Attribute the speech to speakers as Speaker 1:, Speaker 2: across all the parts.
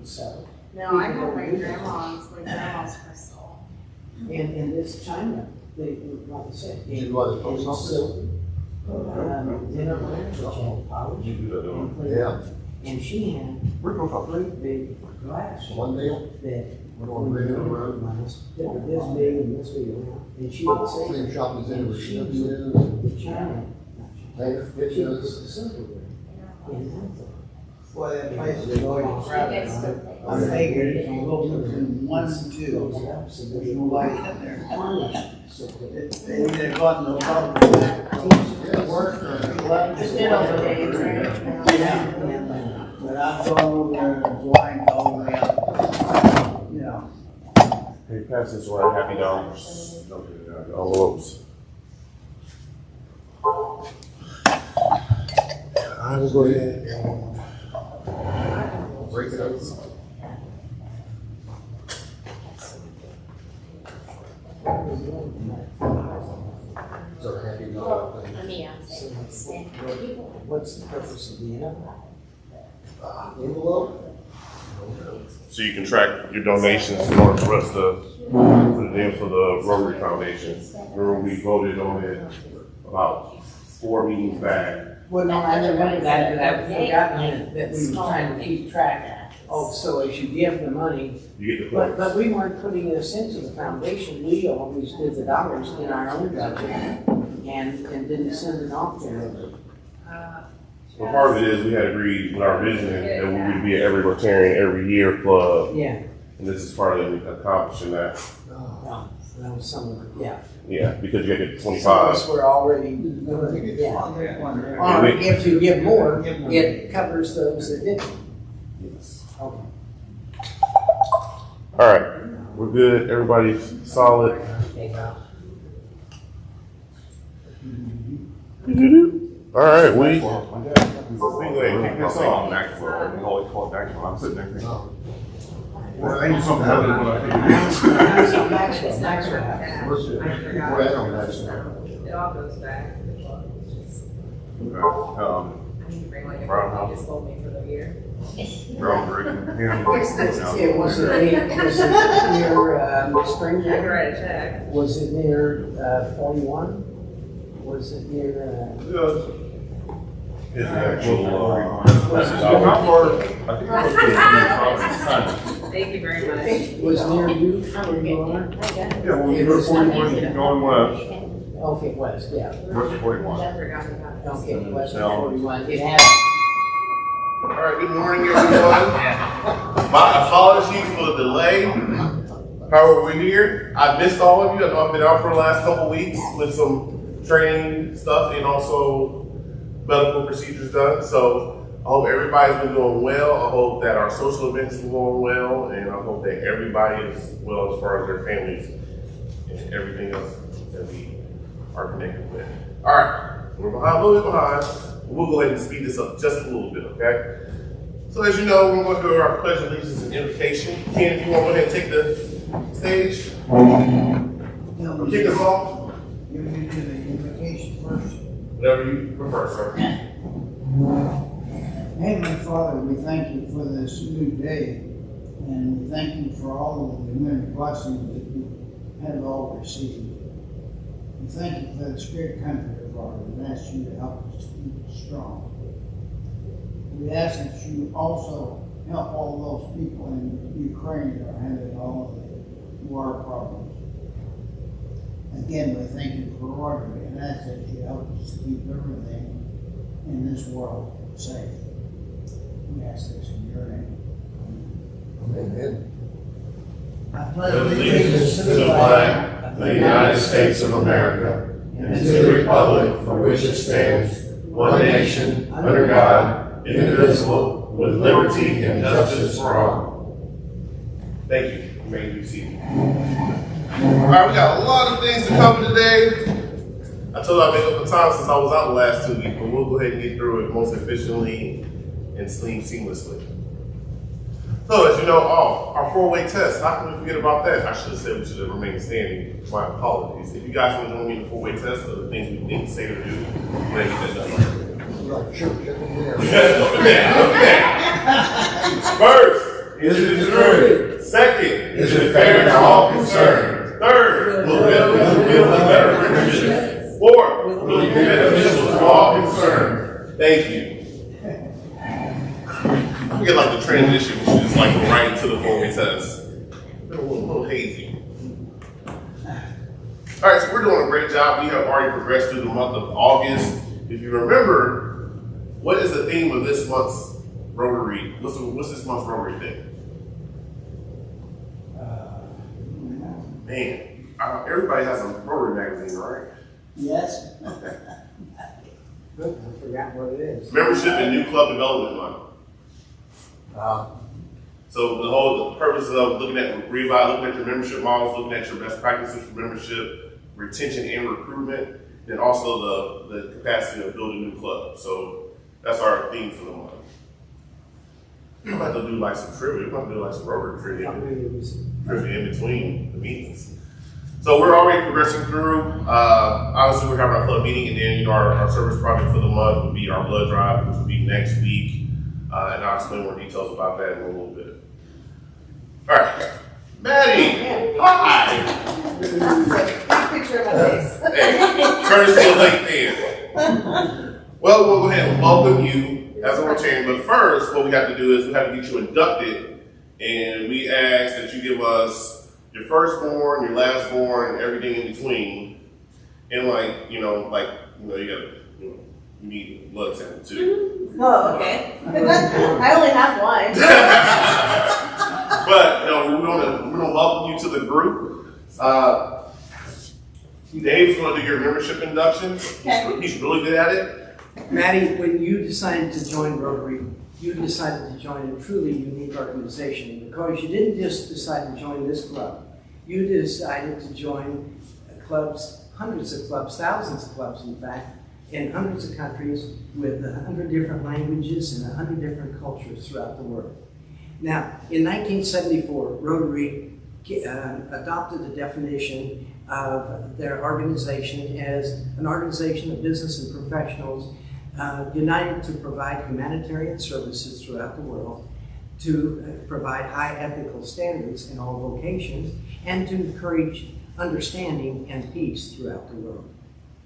Speaker 1: So,
Speaker 2: No, I have my grandma's crystal.
Speaker 1: and this China, they, like I said,
Speaker 3: You do other
Speaker 1: in
Speaker 3: folks.
Speaker 1: silver, dinner ware, which had polish.
Speaker 3: You do that, don't
Speaker 1: and
Speaker 3: you?
Speaker 1: clear.
Speaker 3: Yeah.
Speaker 1: And she had
Speaker 3: We're gonna talk.
Speaker 1: great big glass
Speaker 3: One deal.
Speaker 1: that
Speaker 3: We're gonna bring it around.
Speaker 1: that were this big and this big around. And she would say,
Speaker 3: Same shop as
Speaker 1: and
Speaker 3: anywhere.
Speaker 1: she
Speaker 3: She
Speaker 1: did
Speaker 3: does.
Speaker 1: the China,
Speaker 3: Taylor,
Speaker 1: she would put the
Speaker 3: Fitches.
Speaker 1: silverware in that.
Speaker 4: Boy, that place is going crowded. I figured if you go between 1 and 2, there's nobody in there. They either got no problem with work or lunch.
Speaker 2: Just did all the days, right?
Speaker 4: Yeah, but I've gone over there and blind all the way up, you know.
Speaker 5: Hey, pass this around, happy dollars. Envelopes. I will go ahead and
Speaker 3: Break it up. So happy dog.
Speaker 1: What's the purpose of the
Speaker 3: Envelope?
Speaker 5: so you can track your donations in order for us to put it in for the Rotary Foundation. Remember we voted on it about 4 meetings back.
Speaker 1: Well, no, I remember that, but I've forgotten that we were trying to keep track. Oh, so as you give the money,
Speaker 5: You get the
Speaker 1: but
Speaker 5: points.
Speaker 1: we weren't putting this into the foundation, we always did the dollars in our own budget and didn't send it off there.
Speaker 5: Well, part of it is we had agreed with our vision that we would be an every Rotarian every year club,
Speaker 1: Yeah,
Speaker 5: and this is part of accomplishing that.
Speaker 1: well, that was some of it, yeah.
Speaker 5: Yeah, because you get
Speaker 1: Some of
Speaker 5: 25.
Speaker 1: us were already doing it, yeah.
Speaker 4: Yeah.
Speaker 1: Or if you give more, it covers those that didn't.
Speaker 5: Yes.
Speaker 1: Okay.
Speaker 5: All right, we're good. Everybody's solid. All right, we go ahead and kick this off.
Speaker 6: We always call it Maxwell. I'm sitting there thinking,
Speaker 3: Well, I need something other than what I
Speaker 1: Maxwell, Maxwell.
Speaker 3: We're at on that.
Speaker 7: It all goes back to the club. I need to bring like everything you just told me for the year.
Speaker 6: groundbreaking.
Speaker 1: Yeah, was it near Spring?
Speaker 7: I can write a check.
Speaker 1: Was it near 41? Was it near?
Speaker 5: Is the actual,
Speaker 6: How far? I think I was
Speaker 7: Thank you very much.
Speaker 1: Was near you? Where you are?
Speaker 6: Yeah, when you go to 41, keep going west.
Speaker 1: Okay, west, yeah.
Speaker 6: West of 41.
Speaker 7: I forgot about this.
Speaker 1: Okay, west
Speaker 6: No.
Speaker 1: of 41. It had.
Speaker 5: all right, good morning, everyone. My apologies for the delay. However, we're here. I missed all of you. I know I've been out for the last couple weeks with some training stuff and also medical procedures done. So I hope everybody's been doing well. I hope that our social events are going well, and I hope that everybody is well as far as their families and everything else that we are connected with. All right, we're behind, a little bit behind. We'll go ahead and speed this up just a little bit, okay? So as you know, we're going to do our pledge of allegiance and invocation. Ken, if you want to go ahead and take the stage, kick us off.
Speaker 4: You need to do the invocation first.
Speaker 5: Whatever you prefer, sir.
Speaker 4: Heavenly Father, we thank you for this new day, and we thank you for all of the many blessings that we have all received. We thank you for this great country of ours, and ask you to help us to keep it strong. We ask that you also help all those people in Ukraine that are having all of the war problems. Again, we thank you for Rotary, and ask that you help us to keep everything in this world safe. We ask this in your name.
Speaker 3: Amen.
Speaker 4: I
Speaker 5: Pledge allegiance to the flag of the United States of America and to the republic for which it stands, one nation, under God, indivisible, with liberty and justice for all. Thank you. You may be seated. All right, we got a lot of things to cover today. I told you I'd make up the time since I was out the last 2 weeks, but we'll go ahead and get through it most efficiently and seamlessly. So, as you know, our 4-way test, how can we forget about that? I should have said we should have remained standing. My apologies. If you guys want to join me in the 4-way test of the things we need to say or do, we're going to get that done.
Speaker 3: Like church, up in there.
Speaker 5: Okay. First, is it true? Second, is it fair to all concerned? Third, will it build a better friendship? Fourth, will it be beneficial to all concerned? Thank you. We get like the transition, which is like right into the formal test. A little hazy. All right, so we're doing a great job. We have already progressed through the month of August. If you remember, what is the theme of this month's Rotary? What's this month's Rotary thing? Man, everybody has a Rotary magazine, right?
Speaker 4: Yes.
Speaker 1: I forgot what it is.
Speaker 5: Membership and New Club Development Month. So the purpose of looking at looking at your membership models, looking at your best practices for membership, retention and recruitment, and also the capacity of building new clubs. So that's our theme for the month. We're about to do like some trivia. We're about to do like some Rotary trivia in between the meetings. So we're already progressing through. Obviously, we're having our club meeting, and then our service project for the month would be our blood drive, which will be next week. And I'll explain more details about that in a little bit. All right, Maddie, hi.
Speaker 7: Big picture of my face.
Speaker 5: Hey, courtesy of late then. Well, we'll go ahead and welcome you as a Rotarian, but first, what we have to do is we have to get you inducted, and we ask that you give us your firstborn, your lastborn, everything in between, and you you need blood sample too.
Speaker 2: Oh, okay. I only have one.
Speaker 5: But we're gonna welcome you to the group. Dave's gonna do your membership induction. He's really good at it.
Speaker 1: Maddie, when you decided to join Rotary, you decided to join a truly unique organization because you didn't just decide to join this club. You decided to join clubs, hundreds of clubs, thousands of clubs in fact, in hundreds of countries with 100 different languages and 100 different cultures throughout the world. Now, in 1974, Rotary adopted the definition of their organization as an organization of business and professionals united to provide humanitarian services throughout the world, to provide high ethical standards in all vocations, and to encourage understanding and peace throughout the world.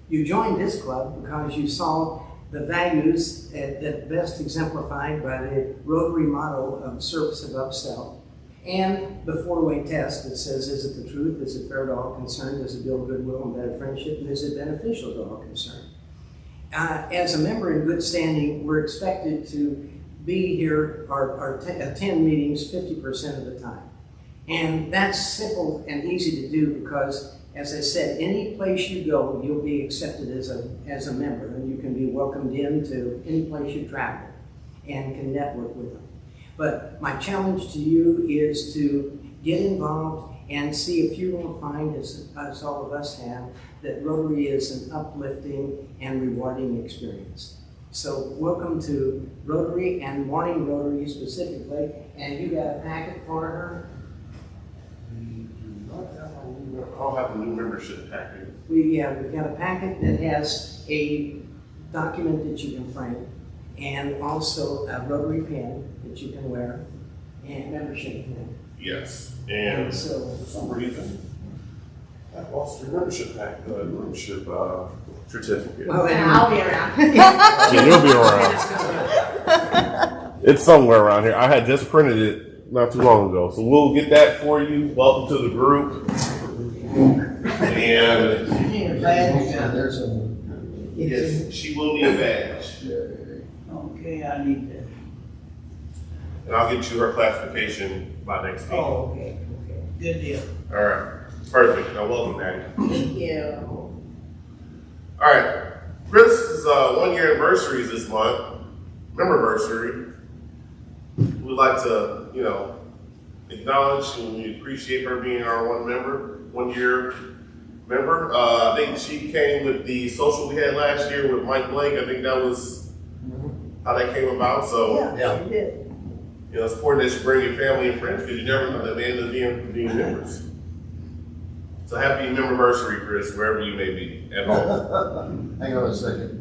Speaker 1: You joined this club because you saw the values that best exemplified by the Rotary model of service above self, and the four-way test that says, is it the truth, is it fair to all concerned, does it build goodwill and better friendship, and is it beneficial to all concerned? As a member in good standing, we're expected to be here or attend meetings 50% of the time. And that's simple and easy to do because, as I said, any place you go, you'll be accepted as a member, and you can be welcomed into any place you travel and can network with them. But my challenge to you is to get involved and see if you won't find, as all of us have, that Rotary is an uplifting and rewarding experience. So welcome to Rotary and Morning Rotary specifically, and you got a packet for her?
Speaker 5: I'll have a new membership packet.
Speaker 1: We've got a packet that has a document that you can frame, and also a Rotary pin that you can wear, and membership pin.
Speaker 5: Yes, and
Speaker 1: so
Speaker 5: for some reason, I lost your membership packet, membership certificate.
Speaker 1: Well,
Speaker 2: I'll be around.
Speaker 5: Yeah, you'll be around. It's somewhere around here. I had just printed it not too long ago, so we'll get that for you. Welcome to the group. And
Speaker 3: There's a.
Speaker 5: yes, she will need a badge.
Speaker 4: Okay, I need that.
Speaker 5: And I'll get you her classification by next week.
Speaker 4: Oh, okay, good deal.
Speaker 5: All right, perfect. Now, welcome, Maddie.
Speaker 2: Thank you.
Speaker 5: All right, Chris' 1 year anniversary is this month. Memberversary. We'd like to, acknowledge and we appreciate her being our 1 year member. I think she came with the social we had last year with Mike Blake. I think that was how that came about. So
Speaker 4: Yeah, you did.
Speaker 5: it's important that you bring your family and friends because you never know that they end up being members. So happy memberversary, Chris, wherever you may be at home.
Speaker 3: Hang on a second.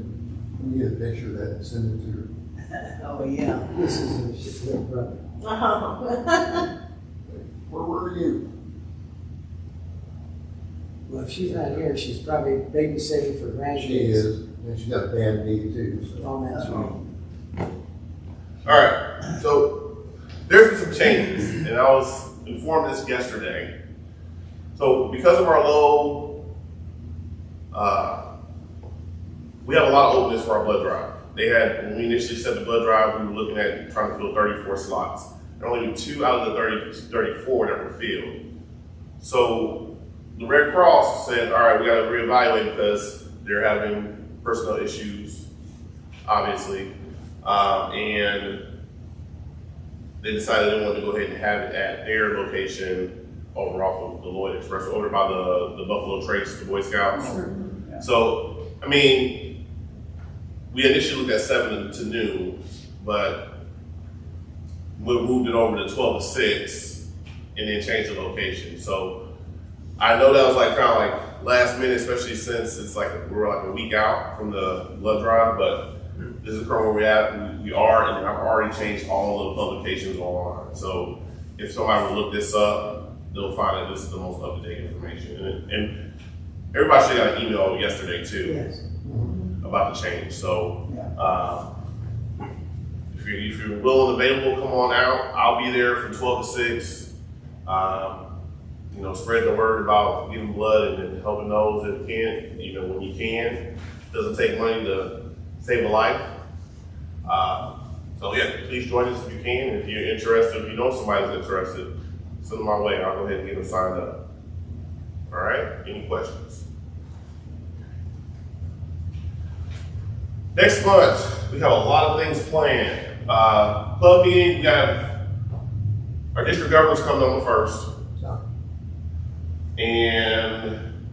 Speaker 3: Let me get a picture of that and send it to her.
Speaker 4: Oh, yeah.
Speaker 1: this is her brother.
Speaker 7: Oh.
Speaker 3: Where were you?
Speaker 1: Well, if she's not here, she's probably babysitting for grandkids.
Speaker 3: She is, and she got a bad knee too, so.
Speaker 1: Oh, that's right.
Speaker 5: All right, so there's been some changes, and I was informed this yesterday. So because of our low, we have a lot of openness for our blood drive. When we initially set the blood drive, we were looking at trying to fill 34 slots. There are only 2 out of the 34 that were filled. So the Red Cross said, all right, we got to reevaluate because they're having personnel issues, obviously. And they decided they wanted to go ahead and have it at their location over off of the Lloyd Express, over by the Buffalo Trace, the Boy Scouts.
Speaker 4: Yeah.
Speaker 5: So, I mean, we initially looked at 7 to noon, but we moved it over to 12 to 6 and then changed the location. So I know that was like kind of like last minute, especially since it's like we're like a week out from the blood drive, but this is where we're at. We are, and I've already changed all the publications online. So if somebody will look this up, they'll find that this is the most up-to-date information. And everybody should have got an email yesterday too
Speaker 1: Yes.
Speaker 5: about the change. So
Speaker 4: Yeah.
Speaker 5: if you're willing and available, come on out. I'll be there from 12 to 6. You know, spread the word about giving blood and helping those that can, even when you can. It doesn't take money to save a life. So yeah, please join us if you can. If you're interested, if you know somebody's interested, send them my way. I'll go ahead and get them signed up. All right, any questions? Next month, we have a lot of things planned. Club meeting, we got our district governors coming on the 1st. And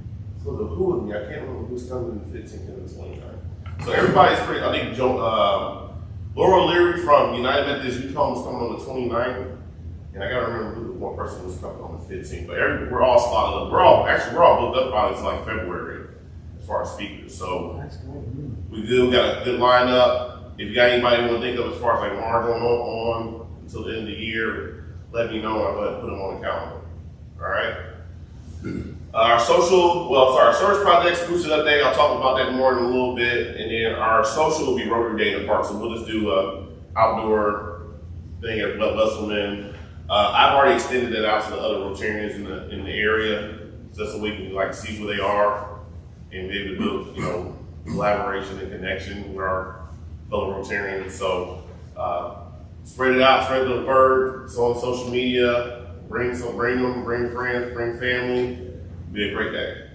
Speaker 5: so who with me? I can't remember who's coming the 15th and the 29th. So everybody's pretty, I think Laura Leary from United Methodist Youth Home is coming on the 29th. And I gotta remember who the one person was coming on the 15th. But we're all slotted up. We're all booked up probably until like February as far as speakers. So
Speaker 1: That's great.
Speaker 5: we got a good lineup. If you got anybody you want to think of as far as like more going on until the end of the year, let me know and I'll go ahead and put them on the calendar. All right. Our service projects, boosted update. I'll talk about that more in a little bit. And then our social will be Rotary Day in the park. So we'll just do a outdoor thing at Wesselman. I've already extended that out to the other Rotarians in the area, just so we can like see who they are and be able to build, you know, collaboration and connection with our fellow Rotarians. So spread it out, spread the word. It's on social media. Bring them, bring friends, bring family. Be a great day.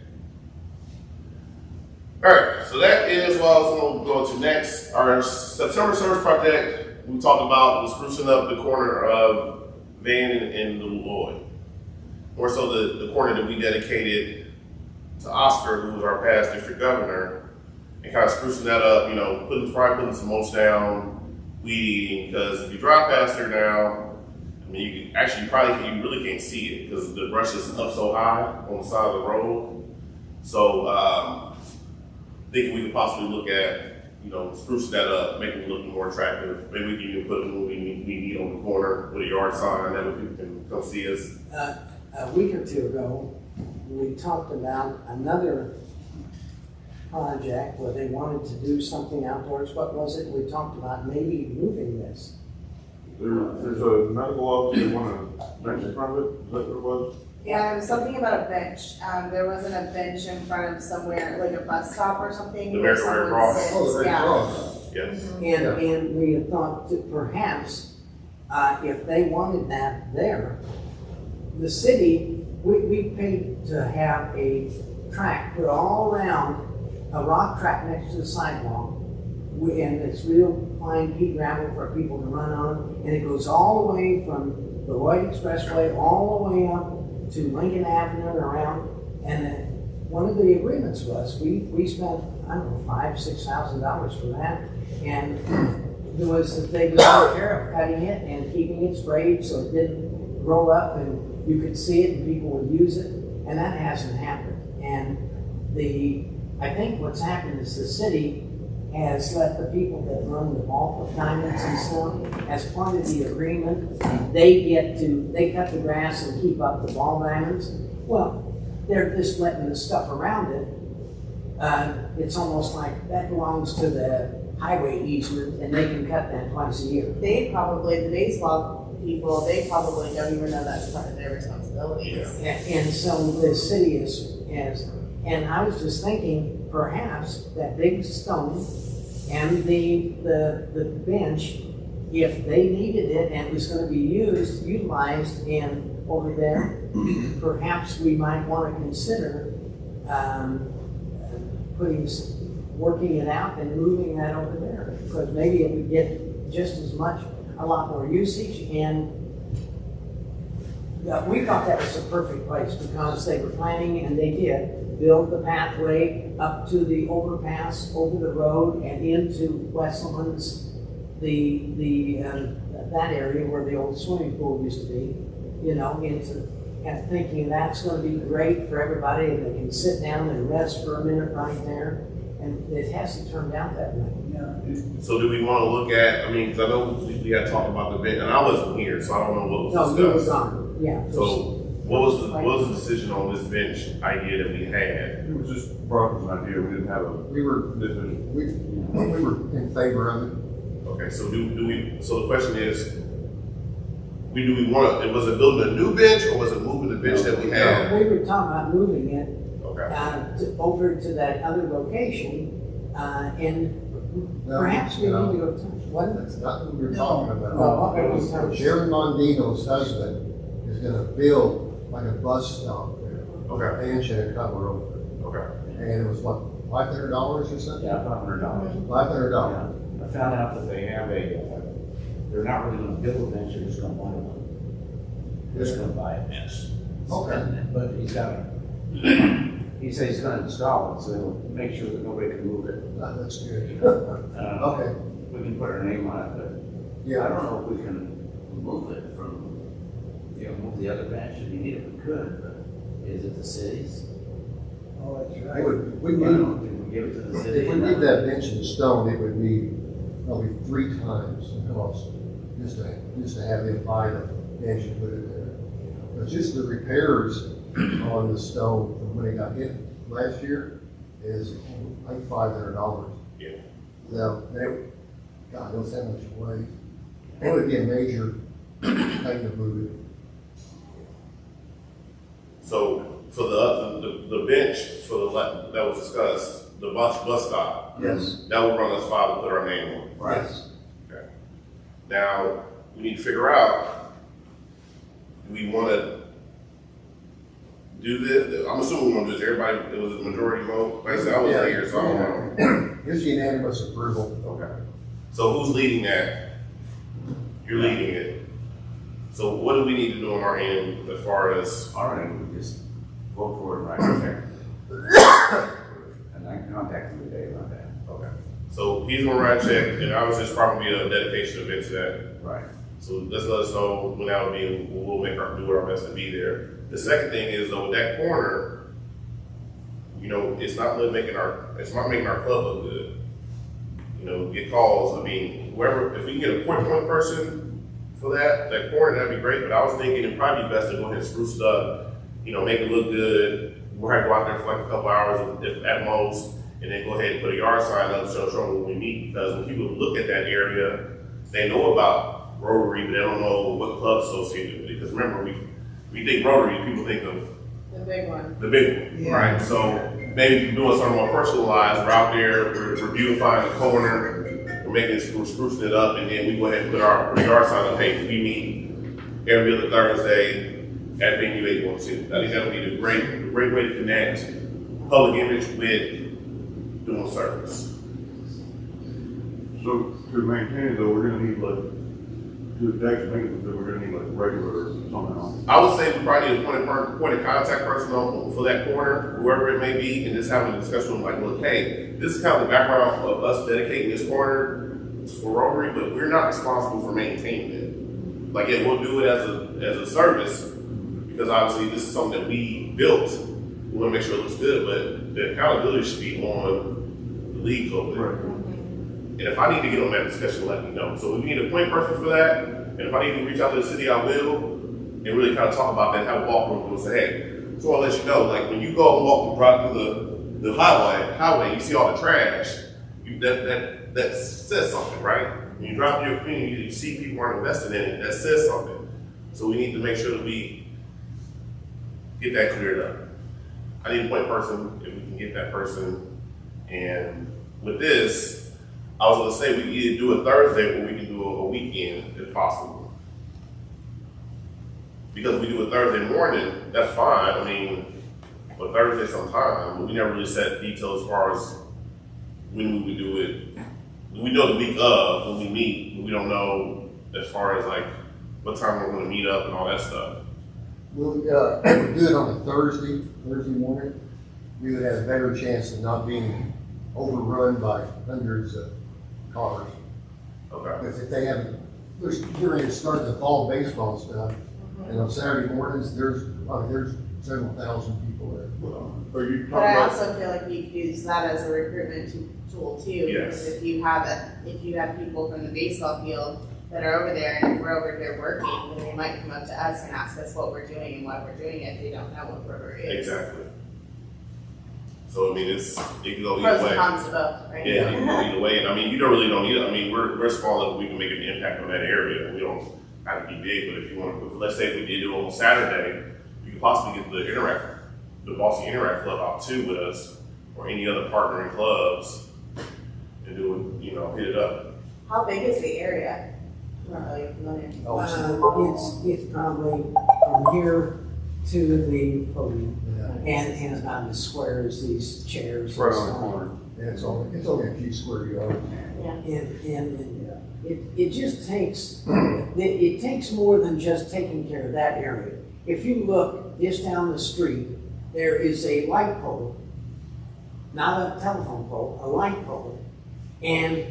Speaker 5: All right, so that is what I was going to go to next. Our September service project, we talked about was sprucing up the corner of Van and Lloyd. More so the corner that we dedicated to Oscar, who was our past district governor, and kind of sprucing that up, you know, putting some mulch down, weeding, because if you drive past there now, I mean, you really can't see it because the brush is up so high on the side of the road. So, thinking we could possibly look at, you know, sprucing that up, making it look more attractive. Maybe we can even put a movie we need on the corner with a yard sign that people can come see us.
Speaker 1: A week or two ago, we talked about another project where they wanted to do something outdoors. What was it? We talked about maybe moving this.
Speaker 6: There's a medical office they want to bench in front of it, is that what it was?
Speaker 2: Yeah, it was something about a bench. There wasn't a bench in front of somewhere, like a bus stop or something.
Speaker 5: The
Speaker 2: where
Speaker 5: American Red
Speaker 2: someone
Speaker 5: Cross.
Speaker 2: sits.
Speaker 3: Oh, the Red
Speaker 2: Yeah.
Speaker 3: Cross.
Speaker 5: Yes.
Speaker 1: And we had thought that perhaps if they wanted that there, the city, we paid to have a track put all around, a rock track next to the sidewalk. And it's real fine pea gravel for people to run on. And it goes all the way from the Lloyd Expressway all the way up to Lincoln Avenue and around. And then one of the agreements was we spent, I don't know, $5,000–6,000 for that. And it was that they would take care of cutting it and keeping it sprayed so it didn't roll up and you could see it and people would use it. And that hasn't happened. And I think what's happened is the city has let the people that run the ball put diamonds and stuff, as part of the agreement, they cut the grass and keep up the ball diamonds. Well, they're just letting the stuff around it. It's almost like that belongs to the highway easement, and they can cut that twice a year.
Speaker 2: They probably, the baseball people, they probably don't even know that's part of their responsibilities.
Speaker 1: And so the city is, and I was just thinking, perhaps that big stone and the bench, if they needed it and it was gonna be utilized and over there, perhaps we might wanna consider, working it out and moving that over there. Because maybe it would get just as much, a lot more usage, and we thought that was the perfect place because they were planning, and they did, build the pathway up to the overpass, over the road and into Westlands, that area where the old swimming pool used to be, and thinking that's gonna be great for everybody, and they can sit down and rest for a minute right there, and it hasn't turned out that way.
Speaker 5: So do we want to look at, I mean, because I know we had talked about the bench, and I wasn't here, so I don't know what was
Speaker 1: No, you were
Speaker 5: discussed.
Speaker 1: gone, yeah.
Speaker 5: So what was the decision on this bench idea that we had?
Speaker 6: It was just brought up as an idea, we didn't have a
Speaker 3: We were,
Speaker 6: decision.
Speaker 3: we were in favor of it.
Speaker 5: Okay, so do we, so the question is, do we want to, was it building a new bench, or was it moving the bench that we had?
Speaker 1: We were talking about moving it
Speaker 5: Okay.
Speaker 1: over to that other location, and
Speaker 3: No,
Speaker 1: perhaps we need
Speaker 3: no.
Speaker 1: to go to, what?
Speaker 3: That's not what we were talking
Speaker 1: No,
Speaker 3: about.
Speaker 1: what was that?
Speaker 3: Sharon Mondino's husband is gonna build like a bus stop there.
Speaker 5: Okay.
Speaker 3: Bench and a cover over it.
Speaker 5: Okay.
Speaker 3: And it was what, $500 or something?
Speaker 8: Yeah, $500.
Speaker 3: $500.
Speaker 8: I found out that they have they're not really gonna build a bench, they're just gonna buy one. They're just gonna buy a bench.
Speaker 3: Okay.
Speaker 8: But he said he's gonna install it, so he'll make sure that nobody can move it.
Speaker 3: That's good.
Speaker 8: Uh,
Speaker 3: Okay,
Speaker 8: We can put our name on it, but I
Speaker 3: yeah.
Speaker 8: don't know if we can move it from, move the other bench if you need it, we could, but is it the city's?
Speaker 4: Oh, that's
Speaker 3: We
Speaker 4: right.
Speaker 3: would, we
Speaker 8: I
Speaker 3: need,
Speaker 8: don't think we give it to the city.
Speaker 3: if we need that bench in stone, it would be probably 3 times the cost, just to have them buy the bench and put it there. But just the repairs on the stone from when it got hit last year is like $500.
Speaker 5: Yeah.
Speaker 3: So, God knows how much it weighs. It would be a major thing to move it.
Speaker 5: So the bench that was discussed, the bus stop,
Speaker 3: Yes.
Speaker 5: that would run us $5 to put our name on.
Speaker 3: Right.
Speaker 5: Okay. Now, we need to figure out, do we want to do this? I'm assuming we want to do this. Everybody, it was a majority vote. Like I said, I wasn't here, so I don't know.
Speaker 3: Here's unanimous approval.
Speaker 5: Okay. So who's leading that? You're leading it. So what do we need to do on our end as far as?
Speaker 8: All right, we just vote for it right there. And I can contact him today about that.
Speaker 5: Okay. So he's gonna write a check, and obviously it's probably a dedication event to that.
Speaker 8: Right.
Speaker 5: So let's let us know when that will be, and we'll do our best to be there. The second thing is though, with that corner, it's not making our club look good. Get calls. I mean, whoever, if we can get a point person for that corner, that'd be great. But I was thinking it'd probably be best to go ahead and spruce it up, make it look good. We'll have to go out there for like a couple hours if at most, and then go ahead and put a yard sign up so when we meet. Because when people look at that area, they know about Rotary, but they don't know what club's associated with it. Because remember, we think Rotary, people think of
Speaker 2: The big one.
Speaker 5: the big one,
Speaker 4: Yeah.
Speaker 5: right? So maybe doing something more personalized. We're out there, we're beautifying the corner, we're sprucing it up, and then we go ahead and put our yard sign up. Hey, we meet every other Thursday at venue 812. I think that would be the great way to connect public image with doing service.
Speaker 6: So to maintain it though, we're gonna need to the next maintenance, that we're gonna need regular somehow.
Speaker 5: I would say we probably need a point of contact person for that corner, whoever it may be, and just having a discussion like, look, hey, this is kind of the background of us dedicating this corner for Rotary, but we're not responsible for maintaining it. Like, yeah, we'll do it as a service, because obviously this is something that we built. We want to make sure it looks good, but the accountability should be on the league over there.
Speaker 6: Right.
Speaker 5: And if I need to get on that discussion, let me know. So if we need a point person for that, and if I need to reach out to the city, I will, and really kind of talk about that, have a walk and say, hey, so I'll let you know, like when you go and walk drive through the highway, you see all the trash, that says something, right? When you drive through your community, you see people aren't invested in it, that says something. So we need to make sure that we get that cleared up. I need a point person, if we can get that person. And with this, I was gonna say we can either do a Thursday or we can do a weekend if possible. Because we do a Thursday morning, that's fine, I mean, or Thursday sometime, but we never really set details as far as when we would do it. We know the week of when we meet, but we don't know as far as like what time we're gonna meet up and all that stuff.
Speaker 3: We'll do it on a Thursday morning. We would have a better chance of not being overrun by hundreds of cars.
Speaker 5: Okay.
Speaker 3: Because if they have, there's during the start of the fall baseball stuff, and on Saturday mornings, there's several thousand people there.
Speaker 6: Are you
Speaker 2: But I
Speaker 6: talking about,
Speaker 2: also feel like you could use that as a recruitment tool too.
Speaker 5: Yes.
Speaker 2: Because if you have people from the baseball field that are over there and we're over here working, then they might come up to us and ask us what we're doing and why we're doing it. They don't know what Rotary is.
Speaker 5: Exactly. So I mean, it can go
Speaker 2: Pros
Speaker 5: either
Speaker 2: and
Speaker 5: way.
Speaker 2: cons to both, right?
Speaker 5: Yeah, it can go either way. And I mean, you don't really don't need it. I mean, we're small enough, we can make an impact on that area. We don't have to be big, but if you want to, let's say if we did do it on Saturday, you could possibly get the Bossy Interact Club out too with us, or any other partnering clubs, and do it, hit it up.
Speaker 2: How big is the area? I'm not really familiar.
Speaker 1: It's probably from here to the podium,
Speaker 3: Yeah.
Speaker 1: and about as square as these chairs.
Speaker 6: right on the corner?
Speaker 3: And it's only a few square yards.
Speaker 1: And it just takes, it takes more than just taking care of that area. If you look just down the street, there is a light pole, not a telephone pole, a light pole, and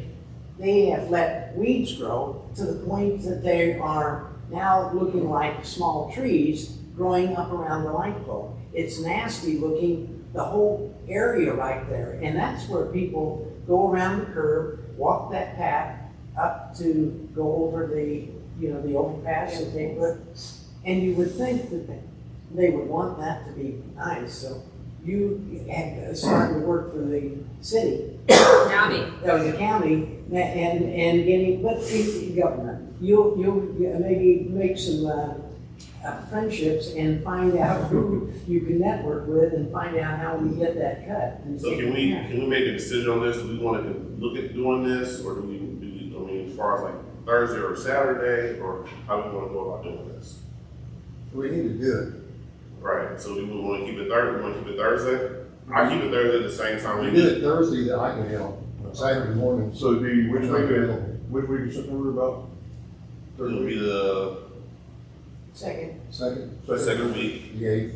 Speaker 1: they have let weeds grow to the point that they are now looking like small trees growing up around the light pole. It's nasty looking, the whole area right there, and that's where people go around the curve, walk that path up to go over the overpass that they put, and you would think that they would want that to be nice, so you had started to work for the city,
Speaker 7: County.
Speaker 1: or the county, and getting, but the government, you'll maybe make some friendships and find out who you can network with and find out how we get that cut. And
Speaker 5: So can we make a decision on this? Do we want to look at doing this, or do we as far as like Thursday or Saturday, or how do we want to go about doing this?
Speaker 3: We need to do it.
Speaker 5: Right, so we want to keep it Thursday, I keep it Thursday at the same time
Speaker 3: We
Speaker 5: we
Speaker 3: do
Speaker 5: do.
Speaker 3: it Thursday, that I can help. On Saturday morning.
Speaker 6: So which week is September about?
Speaker 5: It'll be the
Speaker 1: second.
Speaker 5: second week.
Speaker 3: The 8th.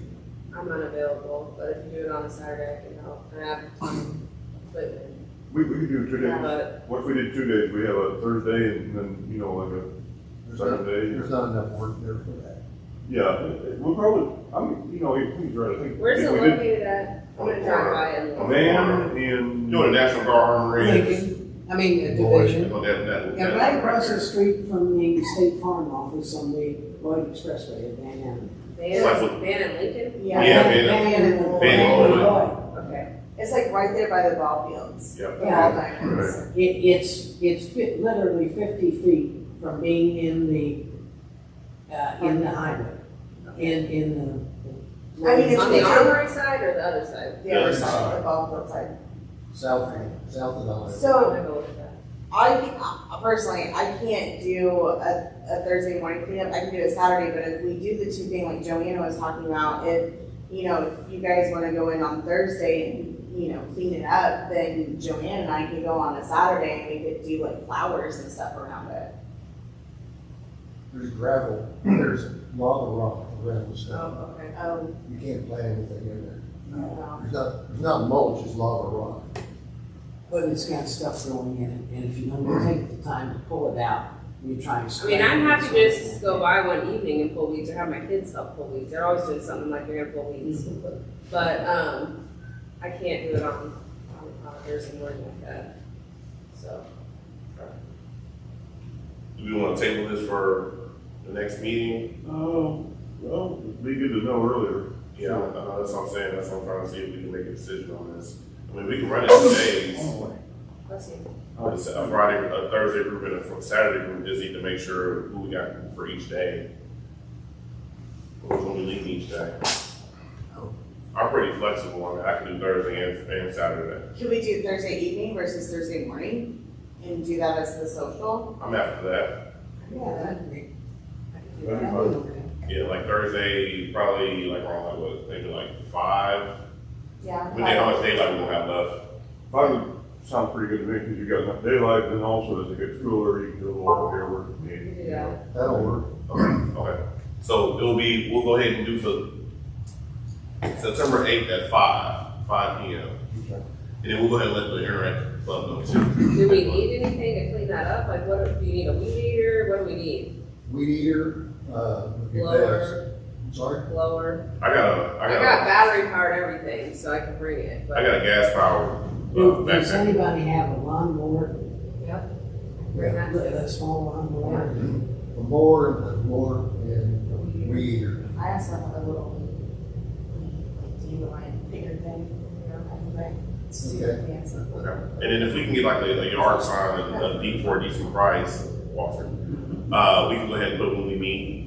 Speaker 7: I'm unavailable, but if you do it on a Saturday, I can help. And I have time. But,
Speaker 6: We could do 2 days.
Speaker 7: but
Speaker 6: What if we did 2 days? We have a Thursday and then, like a Saturday.
Speaker 3: There's not enough work there for that.
Speaker 6: Yeah, we'll probably, he's right, I think.
Speaker 7: where's
Speaker 6: if
Speaker 7: it
Speaker 6: we did
Speaker 7: located at? I'm gonna drive by and
Speaker 6: A
Speaker 7: look.
Speaker 6: van
Speaker 5: You
Speaker 6: and.
Speaker 5: know, the National Guard Armory.
Speaker 1: Lincoln, I mean, Division. Yeah, right across the street from the State Farm office on the Lloyd Expressway at Van Allen.
Speaker 7: Van and Lincoln?
Speaker 5: Yeah, Van and
Speaker 1: Lloyd.
Speaker 7: Okay.
Speaker 2: It's like right there by the ball fields.
Speaker 5: Yep.
Speaker 2: The
Speaker 1: Yeah.
Speaker 2: ball diamonds.
Speaker 1: It's literally 50 feet from being in the highway, in the.
Speaker 2: I mean, it's
Speaker 7: On the Armory side or the other side?
Speaker 2: The other side, the ball field side.
Speaker 3: South of the highway.
Speaker 7: I'm
Speaker 2: So
Speaker 7: gonna go look at that.
Speaker 2: I personally, I can't do a Thursday morning cleanup. I can do it Saturday, but if we do the two thing like Joanna was talking about, if you guys want to go in on Thursday and clean it up, then Joanna and I could go on a Saturday and we could do like flowers and stuff around it.
Speaker 3: There's gravel, there's lava rock around the stuff.
Speaker 7: Oh, okay.
Speaker 3: You can't plant anything in there.
Speaker 2: No.
Speaker 3: There's not mulch, it's lava rock.
Speaker 1: But it's got stuff growing in it, and if you don't take the time to pull it out, you try and.
Speaker 7: I mean, I'm happy just to go by one evening and pull weeds or have my kids help pull weeds. They're always doing something like they're gonna pull weeds. But, I can't do it on a Thursday morning like that. So,
Speaker 5: Do we want to table this for the next meeting?
Speaker 6: Well, it'd be good to know earlier.
Speaker 5: Yeah, that's what I'm saying. That's what I'm trying to see if we can make a decision on this. I mean, we can run it 2 days.
Speaker 7: Let's see.
Speaker 5: A Friday, a Thursday group, and a Saturday group. Just need to make sure who we got for each day. Who's going to be leaving each day. I'm pretty flexible on that. I can do Thursday and Saturday.
Speaker 2: Can we do Thursday evening versus Thursday morning and do that as the social?
Speaker 5: I'm after that.
Speaker 1: Yeah, that'd be.
Speaker 6: That'd be fine.
Speaker 5: Yeah, like Thursday, probably like around like what, maybe like 5.
Speaker 2: Yeah.
Speaker 5: We know how much daylight we gonna have left.
Speaker 6: 5 would sound pretty good to me, because you got enough daylight, and also as it gets cooler, you can do a little over here work.
Speaker 7: Yeah.
Speaker 3: That'll work.
Speaker 5: Okay. So we'll go ahead and do for September 8th at 5 p.m. And then we'll go ahead and let the internet club know too.
Speaker 7: Do we need anything to clean that up? Like, do you need a weed eater? What do we need?
Speaker 3: Weed eater, would be best.
Speaker 7: Blower,
Speaker 3: I'm sorry?
Speaker 7: blower?
Speaker 5: I got
Speaker 7: battery powered everything, so I can bring it. But
Speaker 5: a gas powered
Speaker 1: Does
Speaker 5: backpack.
Speaker 1: anybody have a lawnmower?
Speaker 7: Yep.
Speaker 1: Yeah, a small lawnmower?
Speaker 3: A mower and weed eater.
Speaker 2: I also have a little, like, dandelion bigger thing, super fancy.
Speaker 5: Okay. And then if we can get like a yard sign for a decent price, Walter, we can go ahead and put it when we meet,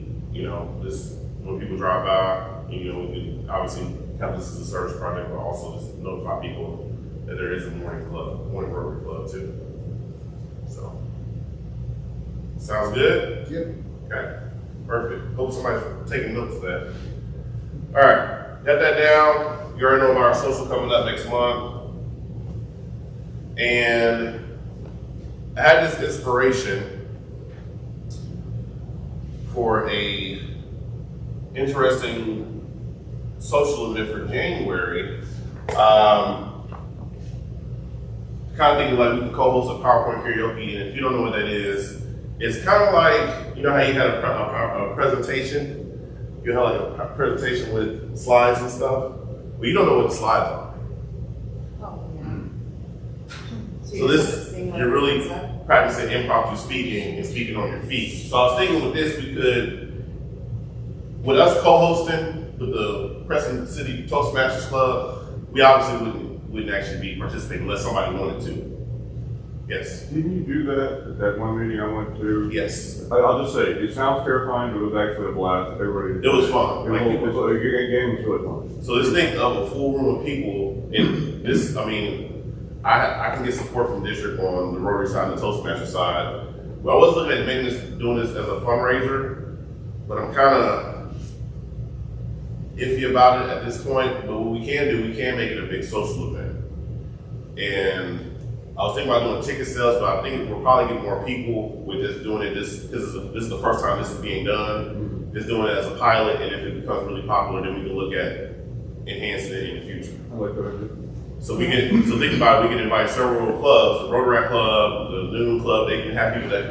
Speaker 5: just when people drive by, we can obviously count this as a service project, but also just notify people that there is a morning Rotary club too. So, sounds good?
Speaker 3: Yep.
Speaker 5: Okay, perfect. Hope somebody's taking notes of that. All right, got that down. You already know about our social coming up next month. And I had this inspiration for a interesting social event for January. Kind of thinking like we can co-host a PowerPoint karaoke, and if you don't know what that is, it's kind of like, you know how you had a presentation? You had like a presentation with slides and stuff? Well, you don't know what the slides are.
Speaker 2: Oh, yeah.
Speaker 5: So this, you're really practicing impromptu speaking and speaking on your feet. So I was thinking with this, we could, with us co-hosting with the Crescent City Toastmasters Club, we obviously wouldn't actually be participating unless somebody wanted to. Yes.
Speaker 6: Didn't you do that at that one meeting I went to?
Speaker 5: Yes.
Speaker 6: I'll just say, it sounds terrifying, but it was actually a blast. Everybody.
Speaker 5: It was fun.
Speaker 6: The game was really fun.
Speaker 5: So this thing of a full room of people, and this, I mean, I can get support from district on the Rotary side and the Toastmaster side. But I was looking at doing this as a fundraiser, but I'm kind of iffy about it at this point. But what we can do, we can make it a big social event. And I was thinking about doing ticket sales, but I think we'll probably get more people with just doing it. This is the first time this is being done. Just doing it as a pilot, and if it becomes really popular, then we can look at enhancing it in the future.
Speaker 6: I like that idea.
Speaker 5: So think about it, we can invite several clubs, the Rotary Club, the Noon Club, they can have people that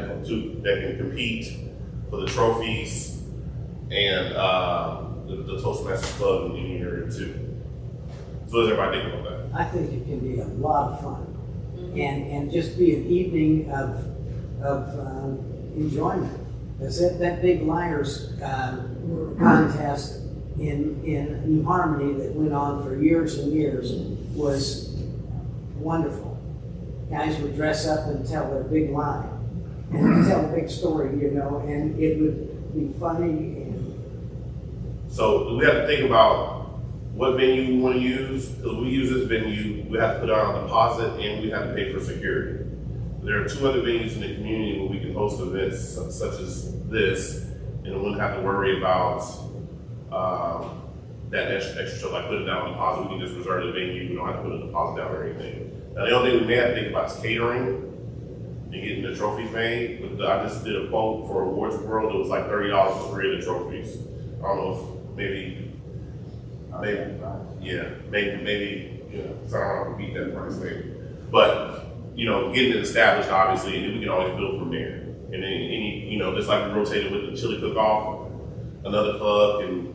Speaker 5: can compete for the trophies, and the Toastmasters Club in the area too. So what does everybody think about that?
Speaker 1: I think it can be a lot of fun. And just be an evening of enjoyment. Because that big liars contest in New Harmony that went on for years and years was wonderful. Guys would dress up and tell their big lie and tell a big story, and it would be funny.
Speaker 5: So we have to think about what venue we want to use, because we use this venue, we have to put out a deposit and we have to pay for security. There are 2 other venues in the community where we can host events such as this, and we wouldn't have to worry about that extra stuff, like putting down a deposit. We can just reserve the venue, we don't have to put a deposit down or anything. Now the only thing we may have to think about is catering and getting the trophies made. But I just did a quote for Awards World, it was like $30 for 3 of the trophies. I don't know if maybe, so I don't want to beat that price maybe. But, getting it established obviously, and then we can always build from there. And then any, just like we rotated with the chili cook-off, another club can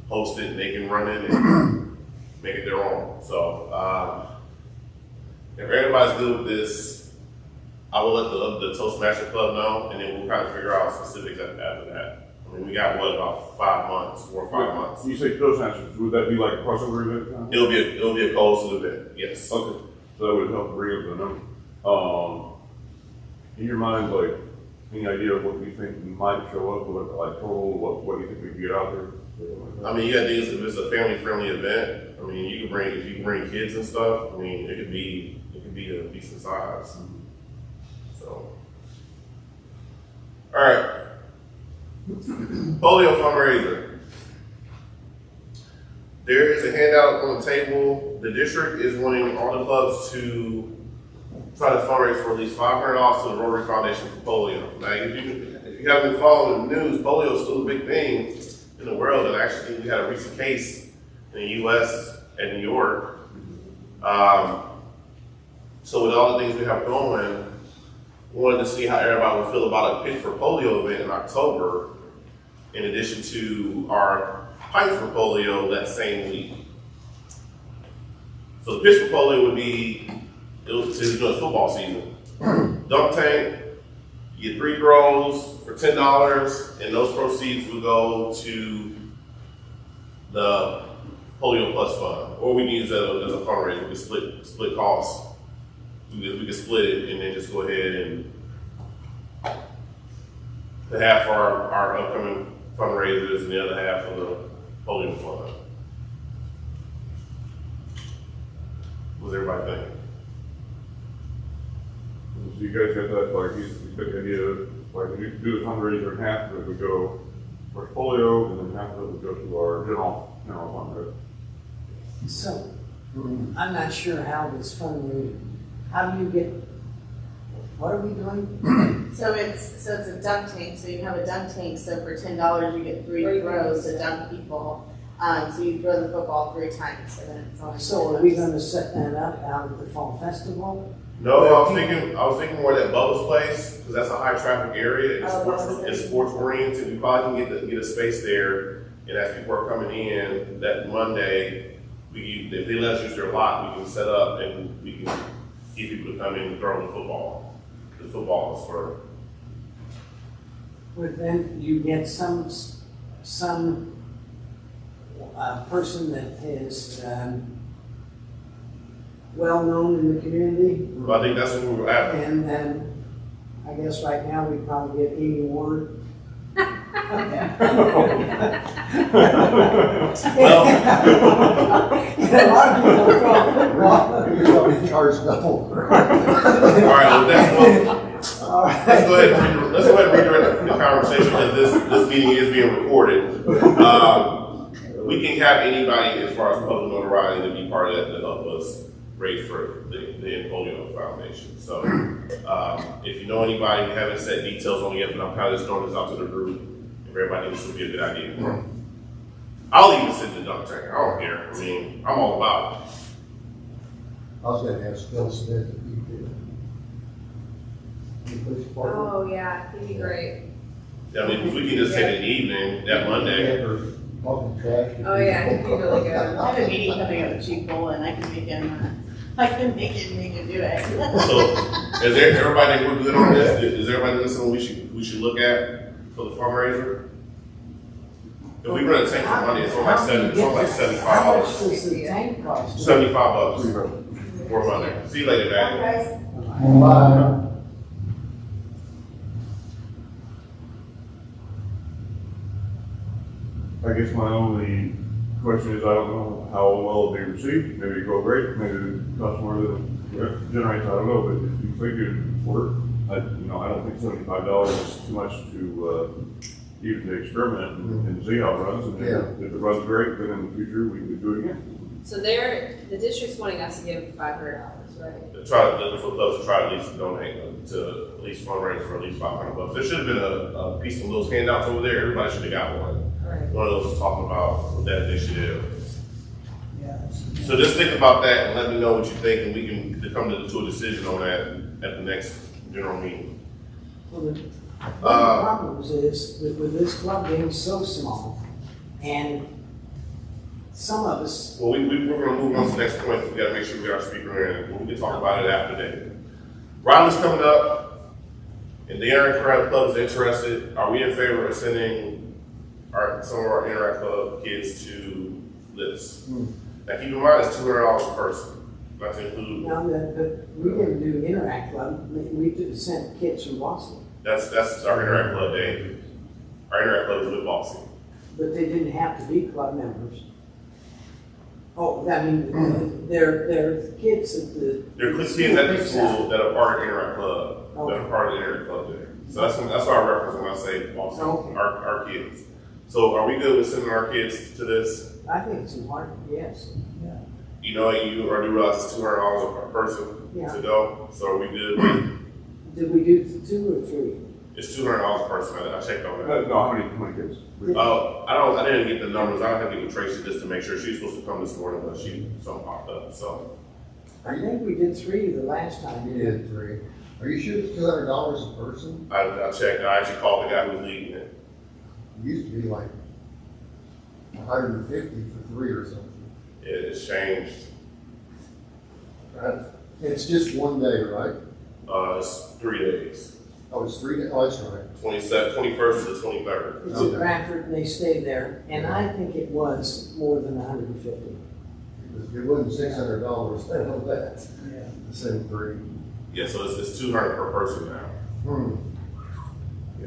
Speaker 5: host it and they can run it and make it their own. So, if everybody's good with this, I will let the Toastmaster Club know, and then we'll kind of figure out specifics after that. I mean, we got about 5 months, 4 or 5 months.
Speaker 6: You say Toastmasters, would that be like a crossover event?
Speaker 5: It'll be a closed event, yes.
Speaker 6: Okay, so that would help bring up the number. In your mind, like, any idea of what you think might show up, like total, what do you think we can get out there?
Speaker 5: I mean, you got things, if it's a family-friendly event, I mean, if you can bring kids and stuff, I mean, it could be a decent size. So, all right. Polio fundraiser. There is a handout on the table. The district is wanting all the clubs to try to fundraise for at least $500 to the Rotary Foundation for polio. Now, if you haven't been following the news, polio is still a big thing in the world, and actually we had a recent case in the U.S. and New York. So with all the things we have going, we wanted to see how everybody would feel about a Pitch for Polio event in October, in addition to our Pipe for Polio that same week. So the Pitch for Polio would be, it's during football season. Dunk tank, you get 3 throws for $10, and those proceeds would go to the Polio Plus Fund, or we can use that as a fundraiser. We can split costs. We can split it and then just go ahead and the half for our upcoming fundraisers and the other half for the Polio Fund. What's everybody think?
Speaker 6: So you guys got that, like, you got the idea, like, we do the fundraiser, and half of it would go for polio, and then half of it would go to our general fund, right?
Speaker 1: So, I'm not sure how this fundraiser, how do you get, what are we doing?
Speaker 2: So it's a dunk tank, so you have a dunk tank, so for $10 you get 3 throws to dunk people. So you throw the football 3 times, and then it's only.
Speaker 1: So are we gonna set that up out at the fall festival?
Speaker 5: No, I was thinking more that Bubba's place, because that's a high traffic area. It's sports oriented. We probably can get a space there, and as people are coming in that Monday, if they let us use their lot, we can set up and we can get people to come in and throw the football. The football is for.
Speaker 1: But then you get some person that is well-known in the community.
Speaker 5: I think that's what we were after.
Speaker 1: And then, I guess right now we probably get Amy Ward.
Speaker 5: Well,
Speaker 1: A lot of people throw football.
Speaker 3: You're probably charged double.
Speaker 5: all right, let's go ahead and redirect the conversation, because this meeting is being recorded. We can have anybody as far as public notoriety to be part of that to help us raise for the Polio Foundation. So if you know anybody, we haven't set details on it yet, but I'm kind of just throwing this out to the group. If everybody thinks this would be a good idea. I'll even sit in the dunk tank. I don't care. I mean, I'm all about it.
Speaker 3: I was gonna ask Phil Smith if he could.
Speaker 7: Oh, yeah, he'd be great.
Speaker 5: I mean, if we can just take it in the evening, that Monday.
Speaker 3: Talking trash.
Speaker 7: Oh, yeah, he'd be really good.
Speaker 2: I have a meeting coming up with Chief Bull, and I can make him do it.
Speaker 5: So, is everybody think we're good on this? Is everybody think something we should look at for the fundraiser? If we run a tank for money, it's only like $75.
Speaker 1: How much does the tank cost?
Speaker 5: $75 for Monday. See you later,
Speaker 2: Bye,
Speaker 5: Dad.
Speaker 2: guys.
Speaker 3: Bye.
Speaker 6: I guess my only question is, I don't know how well it'll be received. Maybe it go great, maybe it costs more than it generates, I don't know, but if you think it'd work, I don't think $75 is too much to, even to experiment and see how it runs. And if it runs great, then in the future, we could do it again.
Speaker 7: So the district's wanting us to give $500, right?
Speaker 5: For those to try to at least donate to at least fundraise for at least $500. There should have been a piece of those handouts over there. Everybody should have got one.
Speaker 7: Right.
Speaker 5: One of those was talking about that initiative.
Speaker 1: Yes.
Speaker 5: So just think about that and let me know what you think, and we can come to a decision on that at the next general meeting.
Speaker 1: Well, one of the problems is with this club being so small, and some of us.
Speaker 5: Well, we're going to move on to the next point. We got to make sure we got our speaker in. We can talk about it after that. Riley's coming up. and the Interact Club is interested, are we in favor of sending some of our Interact Club kids to this? Now keep in mind, it's $200 a person, not to include,
Speaker 1: Now, but we didn't do Interact Club, we did sent kids from Boston,
Speaker 5: that's our Interact Club day. Our Interact Club is with Boston.
Speaker 1: but they didn't have to be club members. Oh, I mean, they're kids at the.
Speaker 5: There are kids at the school that are part of Interact Club, that are part of the Interact Club there. So that's what I reference when I say Boston,
Speaker 1: Okay.
Speaker 5: our kids. So are we good with sending our kids to this?
Speaker 1: I think it's important, yes.
Speaker 5: You know, you already realize it's $200 per person
Speaker 1: Yeah.
Speaker 5: to go, so are we good with,
Speaker 1: Did we do 2 or 3?
Speaker 5: it's $200 per person, I checked on that.
Speaker 6: No, how many kids?
Speaker 5: Oh, I didn't get the numbers, I have to get with Tracy just to make sure, she was supposed to come this morning, but something popped up, so.
Speaker 1: I think we did 3 the last time.
Speaker 3: We did 3. Are you sure it's $200 a person?
Speaker 5: I checked, I actually called the guy who was leading it.
Speaker 3: It used to be like 150 for 3 or something.
Speaker 5: It's changed,
Speaker 3: Right? It's just one day, right?
Speaker 5: it's 3 days,
Speaker 3: Oh, it's 3 days. Oh, that's right.
Speaker 5: 21st to the 23rd.
Speaker 1: It's at Bradford, and they stay there, and I think it was more than 150.
Speaker 3: It wasn't $600. I know that.
Speaker 4: Yeah.
Speaker 3: The same 3.
Speaker 5: Yeah, so it's $200 per person now. Yeah.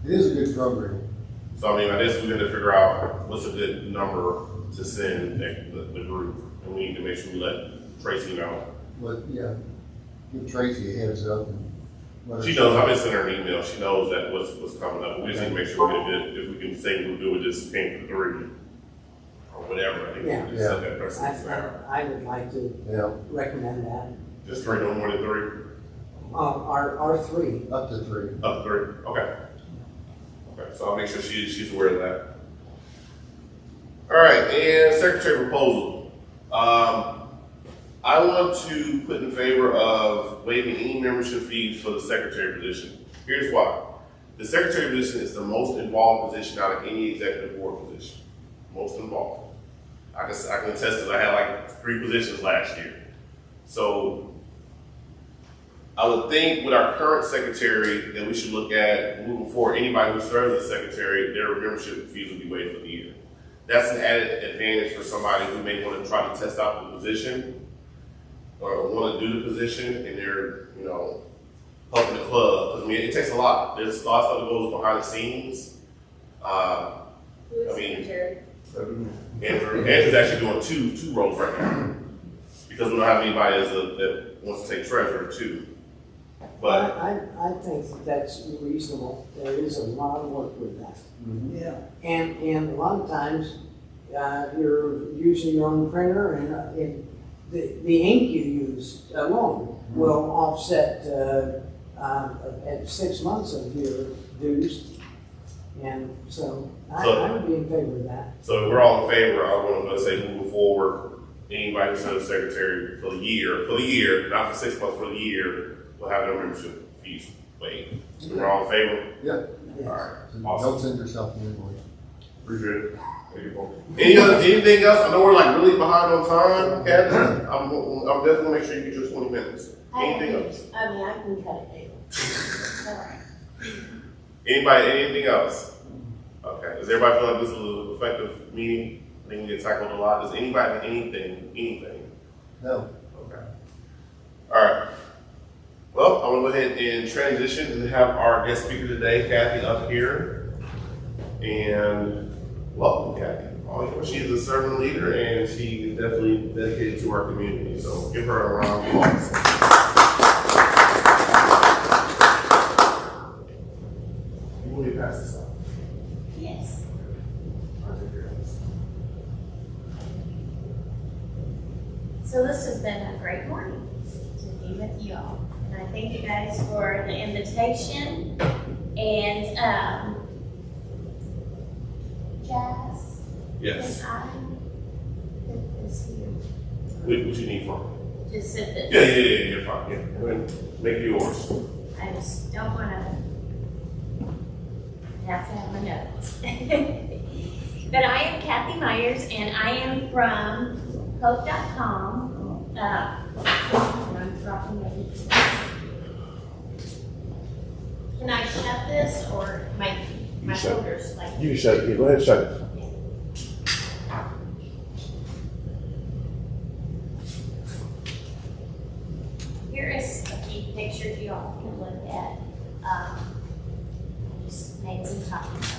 Speaker 3: It is a good program.
Speaker 5: So I mean, I guess we got to figure out what's a good number to send the group, and we need to make sure we let Tracy know.
Speaker 3: But yeah, give Tracy a heads up. And let her
Speaker 5: She knows, I've been sending her an email, she knows that what's coming up, we just need to make sure we get a good, if we can say we'll do it, just paying for 3, or whatever, I think we can just set that precedent now.
Speaker 1: I would like to
Speaker 3: Yeah,
Speaker 1: recommend that.
Speaker 5: Just 3, no more than 3,
Speaker 1: Our 3.
Speaker 3: up to 3.
Speaker 5: up to 3, okay. Okay, so I'll make sure she's aware of that. All right, and secretary proposal. I want to put in favor of waiving any membership fees for the secretary position. Here's why. The secretary position is the most involved position out of any executive board position. Most involved. I can attest because I had like 3 positions last year. So I would think with our current secretary that we should look at moving forward, anybody who serves as secretary, their membership fees will be waived for the year. That's an added advantage for somebody who may want to try to test out the position or want to do the position and they're, helping the club. Because I mean, it takes a lot. There's a lot of stuff that goes behind the scenes.
Speaker 7: Who's
Speaker 5: I mean,
Speaker 7: secretary?
Speaker 5: Andrew's actually doing two roles right now because we don't have anybody that wants to take treasurer too. But
Speaker 1: I think that's reasonable. There is a lot of work with that.
Speaker 4: Yeah.
Speaker 1: And a lot of times, you're using your own printer and the ink you use alone will offset at 6 months of your dues. And so I would be in favor of that.
Speaker 5: so we're all in favor. I want to say moving forward, anybody who's the secretary for the year, not for 6 months, for the year, will have no membership fees waived. We're all in favor?
Speaker 3: Yeah.
Speaker 1: Yes.
Speaker 5: All right.
Speaker 3: So
Speaker 5: Awesome.
Speaker 3: don't send yourself an invoice.
Speaker 5: Appreciate it. Anything else? I know we're like really behind on time, Cathy. I'm definitely gonna make sure you get your 20 minutes. Anything else?
Speaker 9: I mean, I can cut it down.
Speaker 5: Anything else? Okay. Does everybody feel like this was an effective meeting? I think we get tackled a lot. Does anybody have anything?
Speaker 3: No.
Speaker 5: Okay. All right. Well, I'm gonna go ahead and transition and have our guest speaker today, Cathy, up here. And welcome, Cathy. She is a servant leader and she is definitely dedicated to our community. So give her a round of applause. You want me to pass this out?
Speaker 9: Yes. So this has been a great morning to be with you all. And I thank you guys for the invitation. And Jazz,
Speaker 5: Yes.
Speaker 9: can I put this here?
Speaker 5: What you need from me?
Speaker 9: Just sit this.
Speaker 5: Yeah, you're fine. Yeah. Go ahead. Make it yours.
Speaker 9: I just don't want to have to have my notes. But I am Cathy Myers, and I am from Hope.com. I'm dropping everything. Can this, or my
Speaker 5: You said-
Speaker 9: shoulders like?
Speaker 5: You said, yeah, go ahead, shut it.
Speaker 9: Here is a few pictures you all can look at. Just made some copies.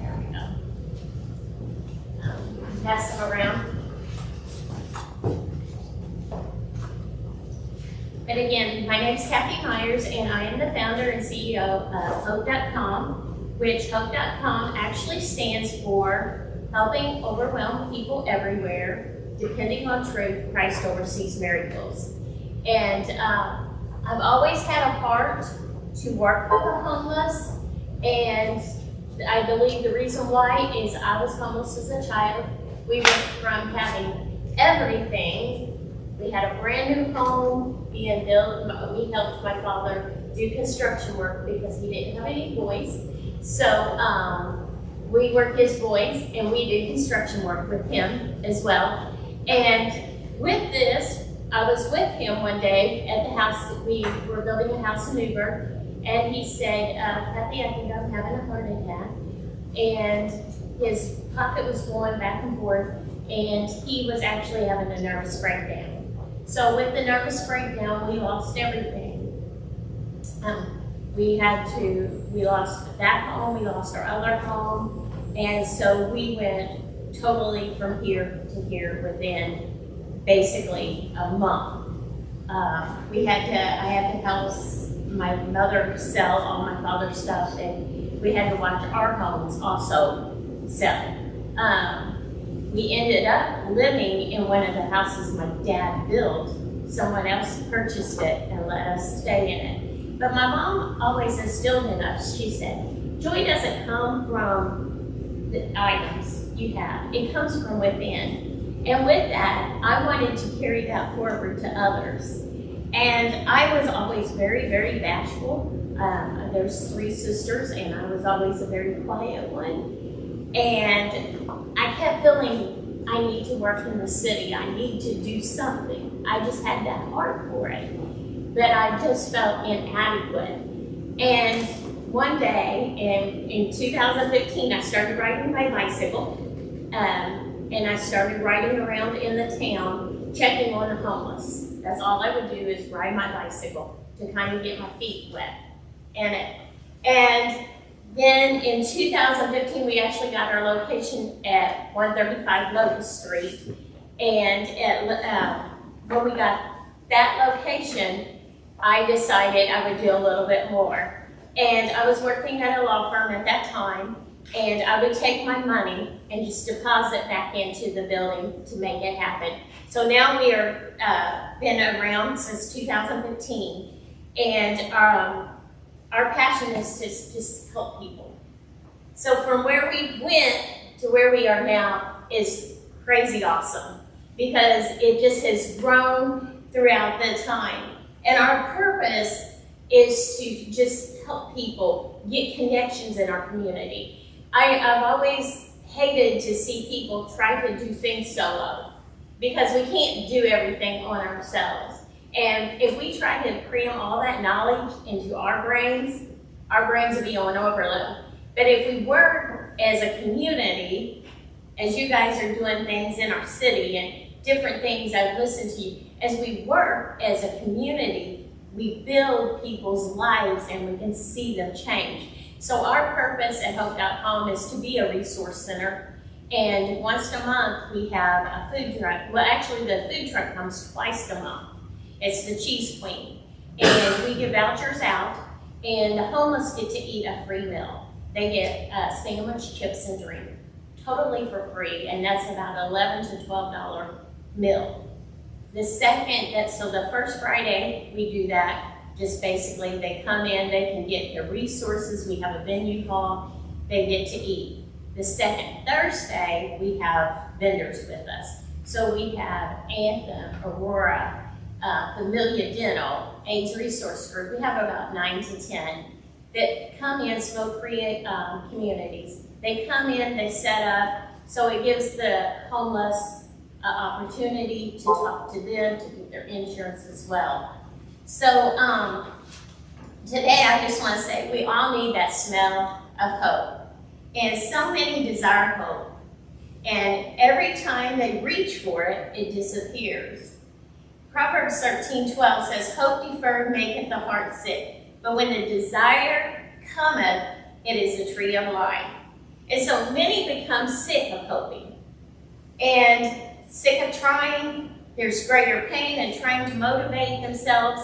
Speaker 9: There we go. Pass them around. But again, my name's Cathy Myers, and I am the founder and CEO of Hope.com, which Hope.com actually stands for Helping Overwhelmed People Everywhere, Depending on Truth, Christ Oversees Miracles. And I've always had a heart to work with the homeless, and I believe the reason why is I was homeless as a child. We went from having everything. We had a brand new home being built. We helped my father do construction work because he didn't have any boys. So we were his boys, and we did construction work with him as well. And with this, I was with him one day at the house that we were building a house in Newburgh, and he said, Cathy, I think I'm having a heart attack. And his pocket was going back and forth, and he was actually having a nervous breakdown. So with the nervous breakdown, we lost everything. We lost that home, we lost our other home, and so we went totally from here to here within basically a month. I had to help my mother sell all my father's stuff, and we had to watch our homes also sell. We ended up living in one of the houses my dad built. Someone else purchased it and let us stay in it. But my mom always instilled in us, she said, joy doesn't come from the items you have, it comes from within. And with that, I wanted to carry that forward to others. And I was always very, very bashful. There's 3 sisters, and I was always a very quiet one. And I kept feeling I need to work in the city. I need to do something. I just had that heart for it. But I just felt inadequate. And one day in 2015, I started riding my bicycle. And I started riding around in the town, checking on the homeless. That's all I would do is ride my bicycle to kind of get my feet wet in it. And then in 2015, we actually got our location at 135 Locust Street. And when we got that location, I decided I would do a little bit more. And I was working at a law firm at that time, and I would take my money and just deposit back into the building to make it happen. So now we are been around since 2015, and our passion is to just help people. So from where we went to where we are now is crazy awesome, because it just has grown throughout the time. And our purpose is to just help people get connections in our community. I've always hated to see people try to do things solo, because we can't do everything on ourselves. And if we try to cram all that knowledge into our brains would be on overload. But if we work as a community, as you guys are doing things in our city and different things I've listened to you, as we work as a community, we build people's lives and we can see them change. So our purpose at Hope.com is to be a resource center. And once a month we have a food truck. Well, actually the food truck comes twice a month. It's the Cheese Queen. And we give vouchers out, and the homeless get to eat a free meal. They get a sandwich, chips, and drink, totally for free, and that's about $11 to $12 meal. The first Friday we do that. Just basically, they come in, they can get their resources. We have a venue hall, they get to eat. The second Thursday, we have vendors with us. So we have Anthem, Aurora, Familia Dental, AIDS Resource Group. We have about 9 to 10 that come in, smoke-free communities. They come in, they set up, so it gives the homeless opportunity to talk to them, to get their insurance as well. So today I just want to say we all need that smell of hope. And so many desire hope. And every time they reach for it, it disappears. Proverbs 13:12 says, hope deferred maketh the heart sick, but when the desire cometh, it is a tree of life. And so many become sick of hoping and sick of trying. There's greater pain in trying to motivate themselves.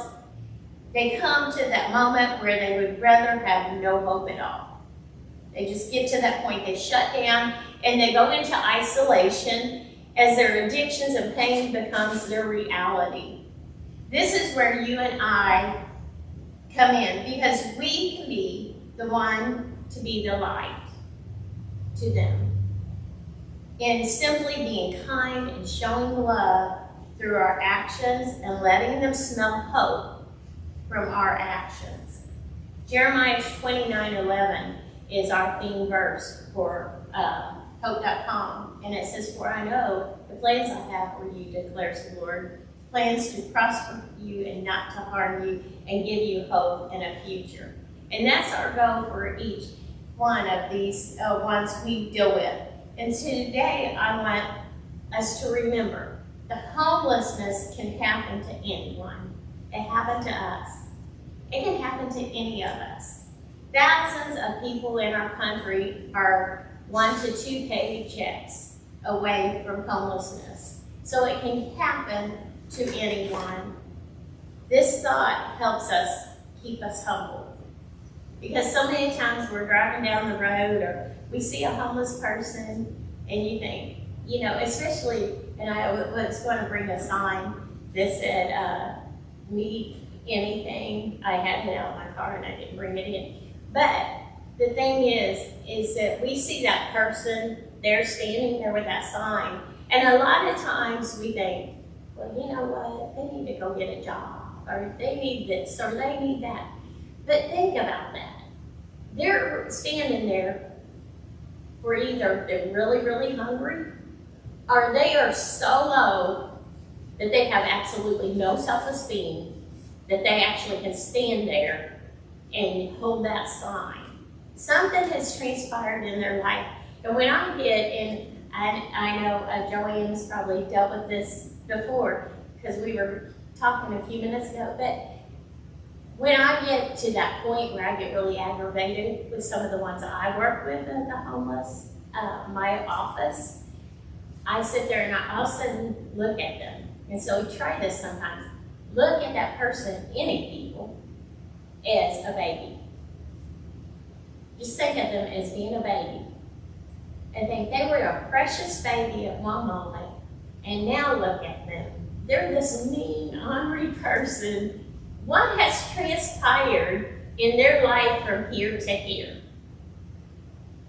Speaker 9: They come to that moment where they would rather have no hope at all. They just get to that point, they shut down, and they go into isolation as their addictions and pain becomes their reality. This is where you and I come in, because we can be the one to be the light to them. And simply being kind and showing love through our actions and letting them smell hope from our actions. Jeremiah 29:11 is our theme verse for hope.com. And it says, for I know the plans I have for you, declares the Lord, plans to prosper you and not to harm you and give you hope and a future. And that's our goal for each one of these ones we deal with. And today I want us to remember that homelessness can happen to anyone. It happened to us. It can happen to any of us. Thousands of people in our country are 1 to 2 paychecks away from homelessness. So it can happen to anyone. This thought helps us keep us humble. Because so many times we're driving down the road or we see a homeless person and you think, you know, especially, and I was going to bring a sign that said, need anything. I had it out in my car and I didn't bring it in. But the thing is that we see that person, they're standing there with that sign. And a lot of times we think, well, you know what, they need to go get a job, or they need this, or they need that. But think about that. They're standing there for either they're really, really hungry, or they are so low that they have absolutely no self-esteem that they actually can stand there and hold that sign. Something has transpired in their life. And when I get in, I know Joanne's probably dealt with this before because we were talking a few minutes ago, but when I get to that point where I get really aggravated with some of the ones I work with at the homeless, my office, I sit there and I'll sit and look at them. And so we try this sometimes. Look at that person, any people, as a baby. Just think of them as being a baby. And think they were a precious baby at one moment, and now look at them. They're this mean, ornery person. What has transpired in their life from here to here?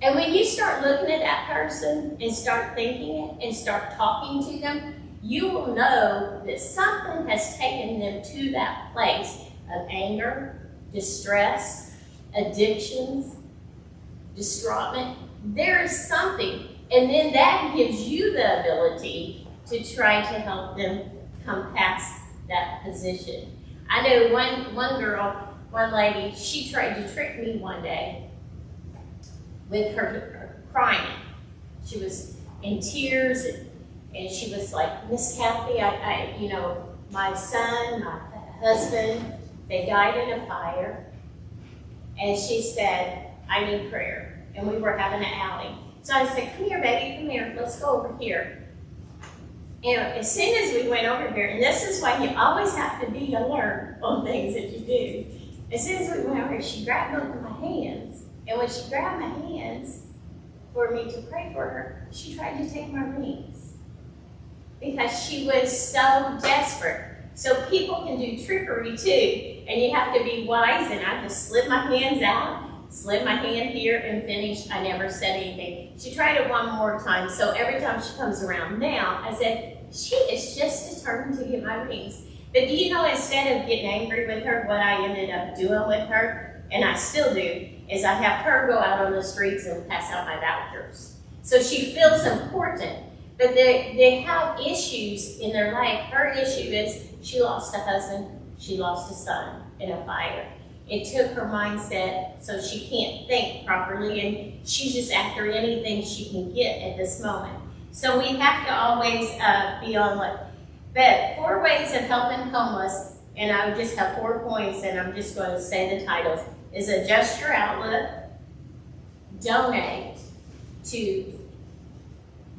Speaker 9: And when you start looking at that person and start thinking it and start talking to them, you will know that something has taken them to that place of anger, distress, addictions, distraughtment. There is something, and then that gives you the ability to try to help them come past that position. I know one girl, one lady, she tried to trick me one day with her crying. She was in tears, and she was like, Miss Cathy, I my son, my husband, they died in a fire. And she said, I need prayer. And we were having an outing. So I said, come here, baby, come here, let's go over here. And as soon as we went over here, and this is why you always have to be alert on things that you do. As soon as we went over here, she grabbed both of my hands. And when she grabbed my hands for me to pray for her, she tried to take my rings. Because she was so desperate. So people can do trickery too. And you have to be wise. And I just slid my hands out, slid my hand here, and finished. I never said anything. She tried it one more time. So every time she comes around now, I said, she is just determined to get my rings. But do you know, instead of getting angry with her, what I ended up doing with her, and I still do, is I have her go out on the streets and pass out my vouchers. So she feels important. But they have issues in their life. Her issue is she lost a husband, she lost a son in a fire. It took her mindset so she can't think properly, and she's just after anything she can get at this moment. So we have to always be on what. But 4 ways of helping homeless, and I would just have 4 points, and I'm just going to say the titles, is adjust your outlook, donate to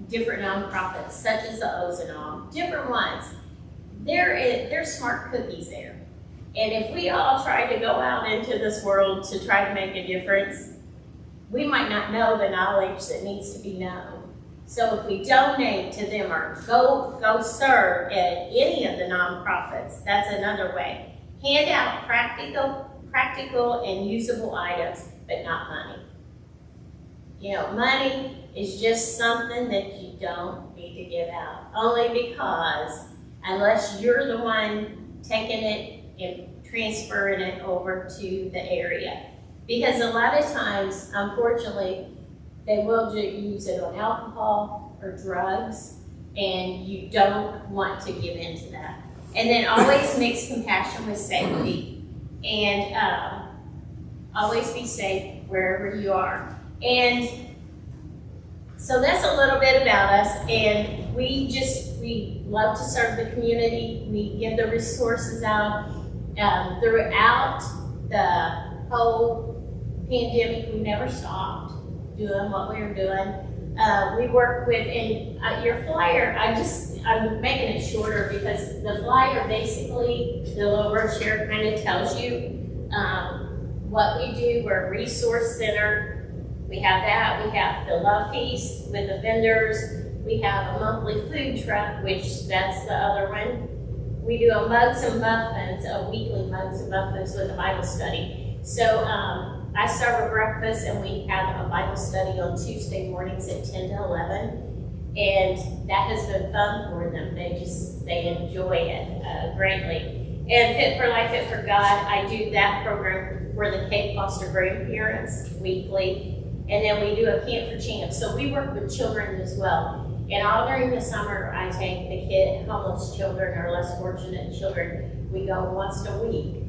Speaker 9: different nonprofits such as the Ozanam, different ones. There's smart cookies there. And if we all try to go out into this world to try to make a difference, we might not know the knowledge that needs to be known. So if we donate to them or go serve at any of the nonprofits, that's another way. Hand out practical and usable items, but not money. You know, money is just something that you don't need to give out. Only because, unless you're the one taking it and transferring it over to the area. Because a lot of times, unfortunately, they will use it on alcohol or drugs, and you don't want to give in to that. And then always mix compassion with safety, and always be safe wherever you are. And so that's a little bit about us, and we love to serve the community. We give the resources out throughout the whole pandemic. We never stopped doing what we were doing. We work with, and your flyer, I'm making it shorter because the flyer basically, the little brochure kind of tells you what we do. We're a resource center. We have that. We have the Love Feast with the vendors. We have a monthly food truck, which that's the other one. We do a Mugs and Muffins, a weekly Mugs and Muffins with a Bible study. So I serve a breakfast, and we have a Bible study on Tuesday mornings at 10 to 11. And that has been fun for them. They enjoy it greatly. And Fit for Life, Fit for God, I do that program for the Cape foster grandparents weekly. And then we do a Camp for Champs. So we work with children as well. And all during the summer, I take the homeless children or less fortunate children. We go once a week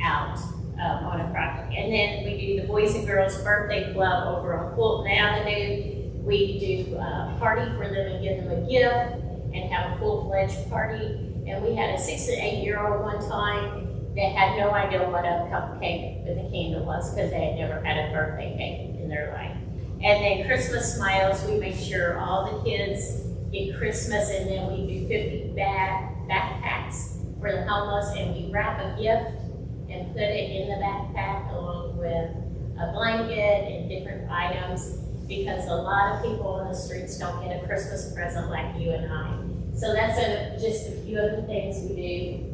Speaker 9: out on a project. And then we do the Boys and Girls Birthday Club over on Fulton Avenue. We do a party for them and give them a gift and have a full-fledged party. And we had a 6 and 8-year-old one time that had no idea what a cupcake with a candle was because they had never had a birthday cake in their life. And then Christmas Smiles, we make sure all the kids get Christmas, and then we do 50 backpacks for the homeless, and we wrap a gift and put it in the backpack along with a blanket and different items, because a lot of people on the streets don't get a Christmas present like you and I. So that's just a few of the things we do.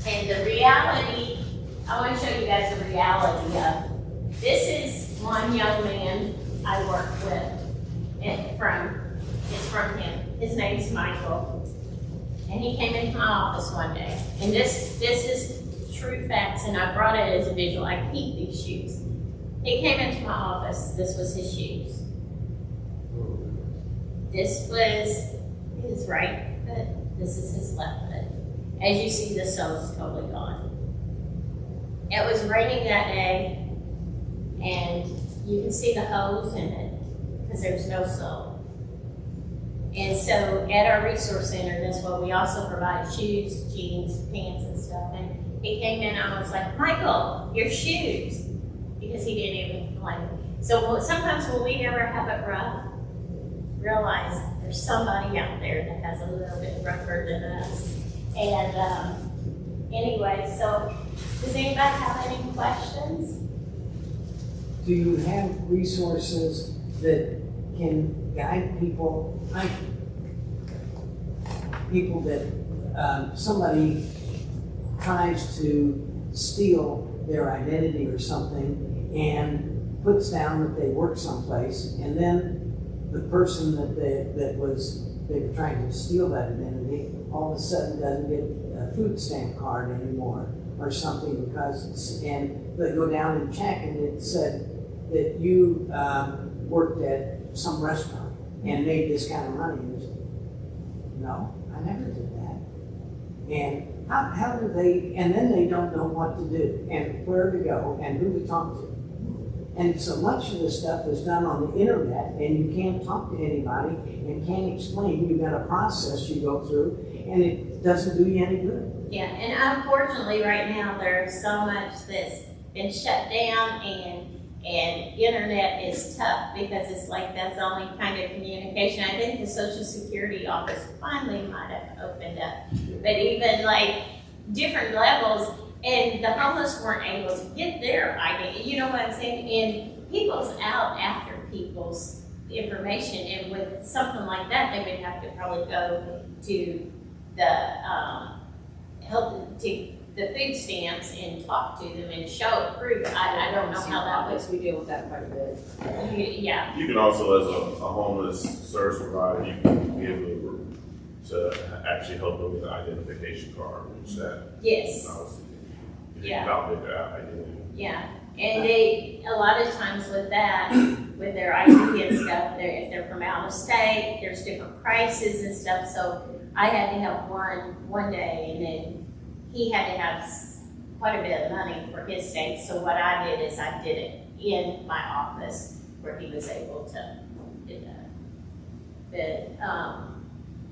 Speaker 9: And the reality, I want to show you guys the reality of, this is one young man I work with, it's from him. His name's Michael. And he came into my office one day. And this is true facts, and I brought it as a visual. I keep these shoes. He came into my office, this was his shoes. This was his right foot, this is his left foot. As you see, the sole's totally gone. It was raining that day, and you can see the holes in it because there's no sole. And so at our resource center, that's what we also provide: shoes, jeans, pants, and stuff. And he came in, and I was like, Michael, your shoes, because he didn't even complain. So sometimes when we ever have it rough, realize there's somebody out there that has a little bit rougher than us. And anyway, so does anybody have any questions?
Speaker 1: Do you have resources that can guide people, that somebody tries to steal their identity or something and puts down that they work someplace, and then the person that they were trying to steal that identity all of a sudden doesn't get a food stamp card anymore or something, because and they go down and check, and it said that you worked at some restaurant and made this kind of money. And no, I never did that. And how do they, and then they don't know what to do, and where to go, and who to talk to. And so much of this stuff is done on the internet, and you can't talk to anybody, and can't explain. You've got a process you go through, and it doesn't do you any good.
Speaker 9: Yeah, and unfortunately, right now, there's so much that's been shut down, and internet is tough because it's like that's the only kind of communication. I think the Social Security office finally might have opened up, but even like different levels, and the homeless weren't able to get their ID. You know what I'm saying? And people's out after people's information, and with something like that, they would have to probably go to the the food stamps and talk to them and show proof. I don't know how that would.
Speaker 7: We deal with that quite a bit.
Speaker 9: Yeah.
Speaker 5: You can also, as a homeless service provider, you can be able to actually help them with an identification card, which that
Speaker 9: Yes.
Speaker 5: obviously,
Speaker 9: Yeah.
Speaker 5: validate their identity.
Speaker 9: Yeah, and they, a lot of times with that, with their ID and stuff, if they're from out of state, there's different prices and stuff, so I had to help one day, and then he had to have quite a bit of money for his state, so what I did is I did it in my office where he was able to do that. But,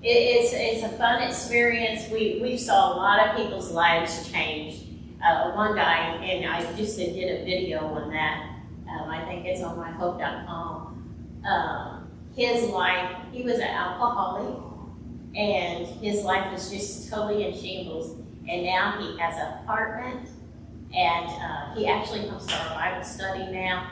Speaker 9: it's a fun experience. We saw a lot of people's lives change. One guy, and I just did a video on that. I think it's on myhope.com. His life, he was an alcoholic, and his life was just totally in shambles. And now he has an apartment, and he actually comes to our Bible study now.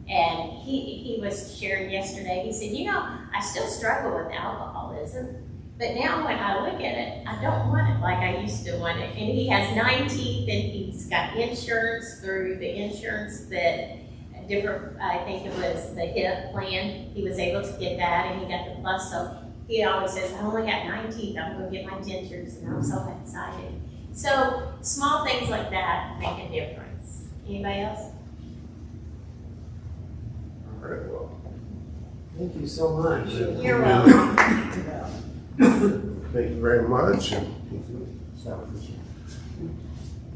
Speaker 9: And he was sharing yesterday. He said, I still struggle with alcoholism. But now when I look at it, I don't want it like I used to want it. And he has 9 teeth, and he's got insurance through the insurance that different, I think it was the HIP plan. He was able to get that, and he got the plus. So he always says, I only got 9 teeth. I'm going to get my dentures, and I'm so excited. So small things like that make a difference. Anybody else?
Speaker 5: All right, well.
Speaker 1: Thank you so much.
Speaker 9: You're welcome.
Speaker 5: Thank you very much.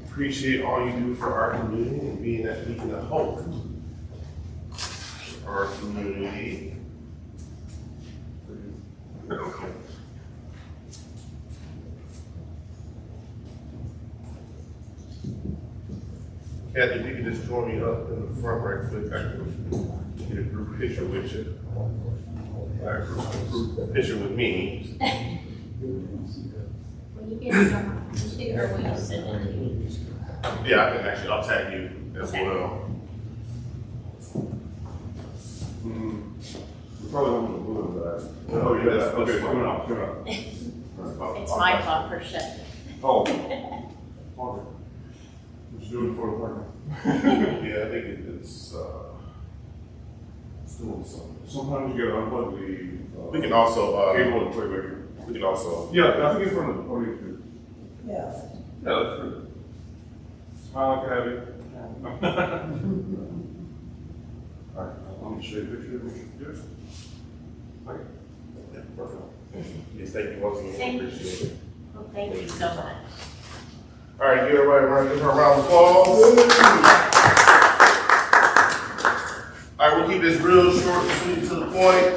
Speaker 5: Appreciate all you do for our community and being that beacon of hope for our community. Cathy, if you could just join me up in the front right quick, I can get a group picture with you. A group picture with me.
Speaker 9: When you get some, or when you send it to me.
Speaker 5: Yeah, I can actually, I'll tag you as
Speaker 9: Okay.
Speaker 5: well.
Speaker 6: We probably don't want to move that.
Speaker 5: Oh, yeah, that's
Speaker 6: Okay,
Speaker 5: fine.
Speaker 6: coming up.
Speaker 9: It's my fault for shutting.
Speaker 6: Oh. Okay. Just doing it for the partner.
Speaker 5: Yeah, I think it's doing something.
Speaker 6: Sometimes you gotta unplug the.
Speaker 5: We can also,
Speaker 6: cable and playback.
Speaker 5: we can also,
Speaker 6: Yeah, I think it's from the podium too.
Speaker 1: Yeah.
Speaker 6: Yeah, that's true. Smile like Abby. All right, I'm gonna show you a picture of what you do. Okay.
Speaker 5: yeah, perfect. Yes, thank you once again,
Speaker 9: Thank you.
Speaker 5: appreciate it.
Speaker 9: Well, thank you so much.
Speaker 5: All right, give everybody give her a round of applause. All right, we'll keep this real short and sweet to the point.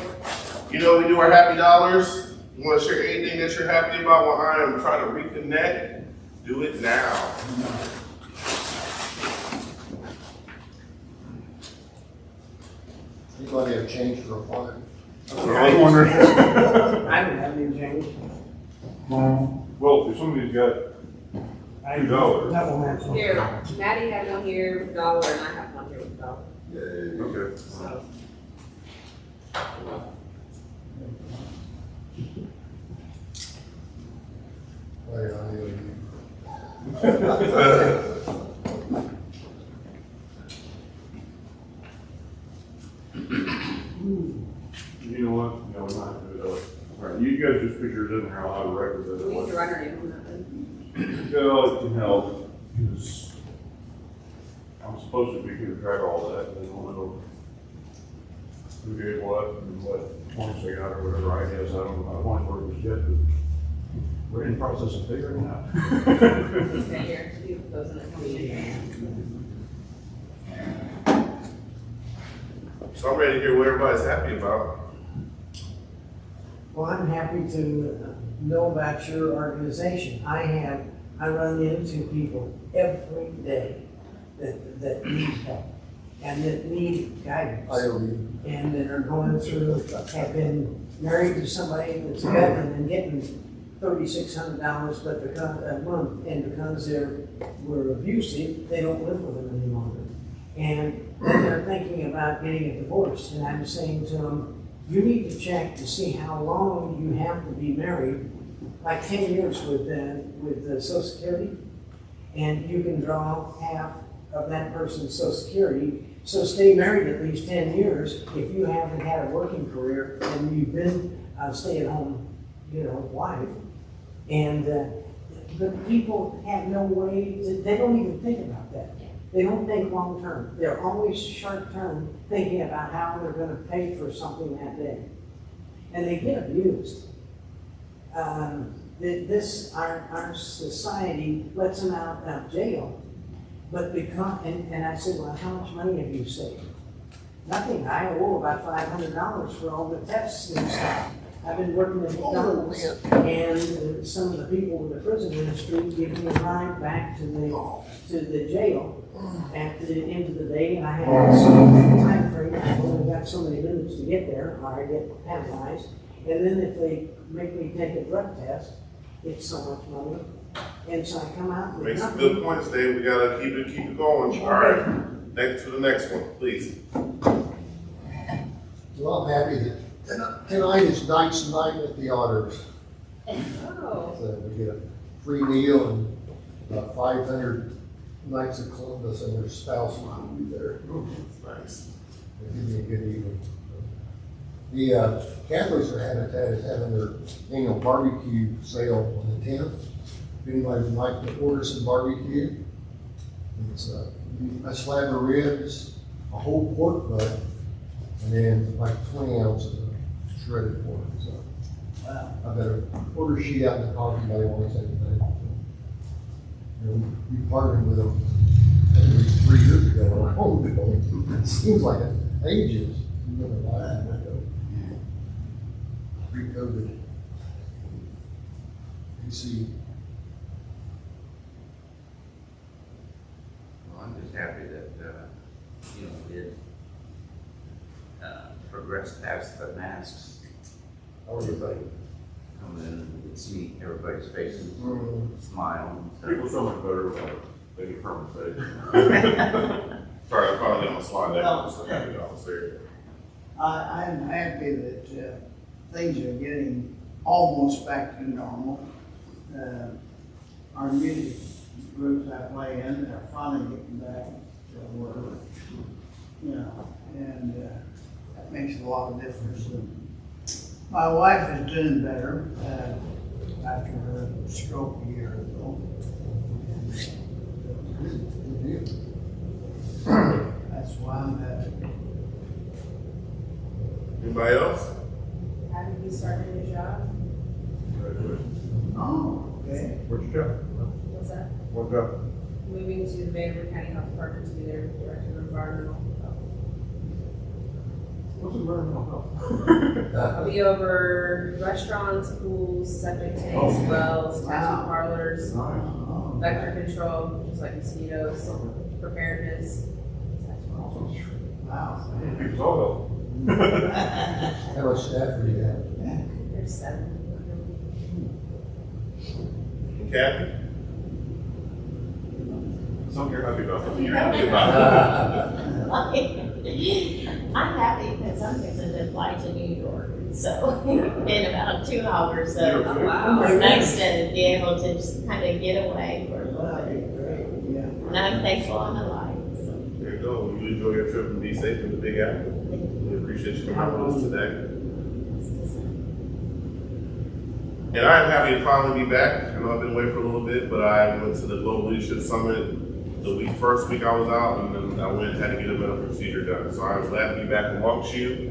Speaker 5: We do our happy dollars. You want to share anything that you're happy about while I am trying to reconnect? Do it now.
Speaker 3: Anybody have change for a fire?
Speaker 6: I was wondering.
Speaker 1: I don't have any change.
Speaker 6: Well, if somebody's got $2.
Speaker 1: That will match.
Speaker 7: Here, Maddie had one here with $1, and I have one here with $1.
Speaker 6: Okay.
Speaker 7: So,
Speaker 3: Oh, yeah,
Speaker 6: You know what? No, we're not gonna do it. All right, you guys just put yours in there, I'll have a record of
Speaker 7: we need to
Speaker 6: it.
Speaker 7: run her name on that one.
Speaker 6: Well, it can help, because I'm supposed to be keeping track of all that, and then we'll know who gave what, and what points they got, or whatever I guess, I don't know how point work was yet, but We're in the process of figuring it out.
Speaker 7: Okay, here, you put those in the community.
Speaker 5: So I'm ready to hear what everybody's happy about.
Speaker 1: Well, I'm happy to know about your organization. I run into people every day that need help and that need guidance. And that are going through, have been married to somebody that's a veteran and getting $3,600 but because, a month, and because were abusive, they don't live with them any longer. And then they're thinking about getting a divorce, and I'm saying to them, you need to check to see how long you have to be married, like 10 years with Social Security, and you can draw half of that person's Social Security. So stay married at least 10 years if you haven't had a working career and you've been a stay-at-home, wife. And but people have no way they don't even think about that. They don't think long-term. They're always short-term, thinking about how they're going to pay for something that day. And they get abused. Our society lets them out of jail. But and I said, well, how much money have you saved? Nothing. I owe about $500 for all the tests and stuff. I've been working at McDonald's, and some of the people with the prison industry give me a ride back to the jail at the end of the day, and I have a time frame. I've only got so many minutes to get there, or I get penalized. And then if they make me take a drug test, it's so much money. And so I come out with
Speaker 5: Make some
Speaker 1: nothing.
Speaker 5: good points, Dave. We gotta keep it going. All right, next to the next one, please.
Speaker 3: Well, I'm happy that tonight is Knight's Night at the Auditors.
Speaker 7: Oh.
Speaker 3: So we get a free meal and about 500 Knights of Columbus and their spouse will be there.
Speaker 5: Nice.
Speaker 3: It'll give me a good evening. The Catholics for Habitat is having their annual barbecue sale on the 10th. If anybody would like to order some barbecue, it's a slab of ribs, a whole pork butt, and then like 20 ounces of shredded pork. So I better order a sheet out in the car if anybody wants anything. We partnered with them at least 3 years ago on our home bill. It seems like ages. Pre-COVID. You see.
Speaker 10: Well, I'm just happy that, we did progress past the masks.
Speaker 3: Everybody.
Speaker 10: Come in and we could see everybody's faces, smile.
Speaker 6: People so much better about they get permanent face.
Speaker 5: Sorry, I finally got my slide deck. I'm so happy I was there.
Speaker 4: I'm happy that things are getting almost back to normal. Our music groups I play in are finally getting back to work, and that makes a lot of difference. My wife is doing better after her stroke a year ago. That's why I'm happy.
Speaker 5: Anybody else?
Speaker 7: How did you start a new job?
Speaker 4: Oh, okay.
Speaker 6: What's your job?
Speaker 7: What's that?
Speaker 6: What job?
Speaker 7: Moving to the Vanderbilt County Health Department to be their director of environmental health.
Speaker 6: What's environmental health?
Speaker 7: I'll be over restaurants, pools, septic tanks, wells, tattoo parlors,
Speaker 4: Oh,
Speaker 7: vector control, just like mosquitoes, preparedness.
Speaker 4: wow.
Speaker 6: People's all
Speaker 3: How much staff do you have?
Speaker 7: There's 7.
Speaker 5: Cathy?
Speaker 6: something you're happy about.
Speaker 5: You're happy about
Speaker 9: I'm happy because I'm fixing to fly to New York, so in about 2 hours, so
Speaker 7: Wow.
Speaker 9: it's nice to be able to just kind of get away for a little
Speaker 4: That'd
Speaker 9: bit.
Speaker 4: be great, yeah.
Speaker 9: And I'm thankful I'm alive, so.
Speaker 5: There you go. You enjoy your trip and be safe in the Big Apple. We appreciate you coming out with us today. And I'm happy to finally be back. I know I've been away for a little bit, but I went to the Global Leadership Summit the first week I was out, and then I went and had to get a medical procedure done. So I'm glad to be back amongst you.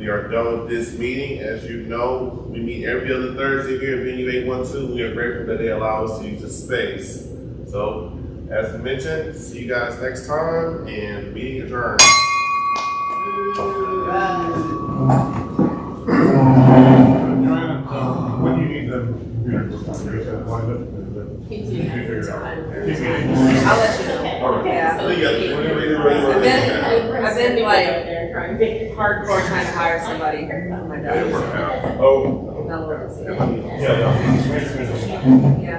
Speaker 5: We are done with this meeting. As you know, we meet every other Thursday here at Venue 812. We are grateful that they allow us to use the space. So, as mentioned, see you guys next time, and meeting adjourned.
Speaker 6: Joanna, when do you need the computer?
Speaker 7: I'll let you know. Yeah. I've been like hardcore trying to hire somebody for my job.
Speaker 6: Oh.
Speaker 7: Now we'll see.
Speaker 6: Yeah.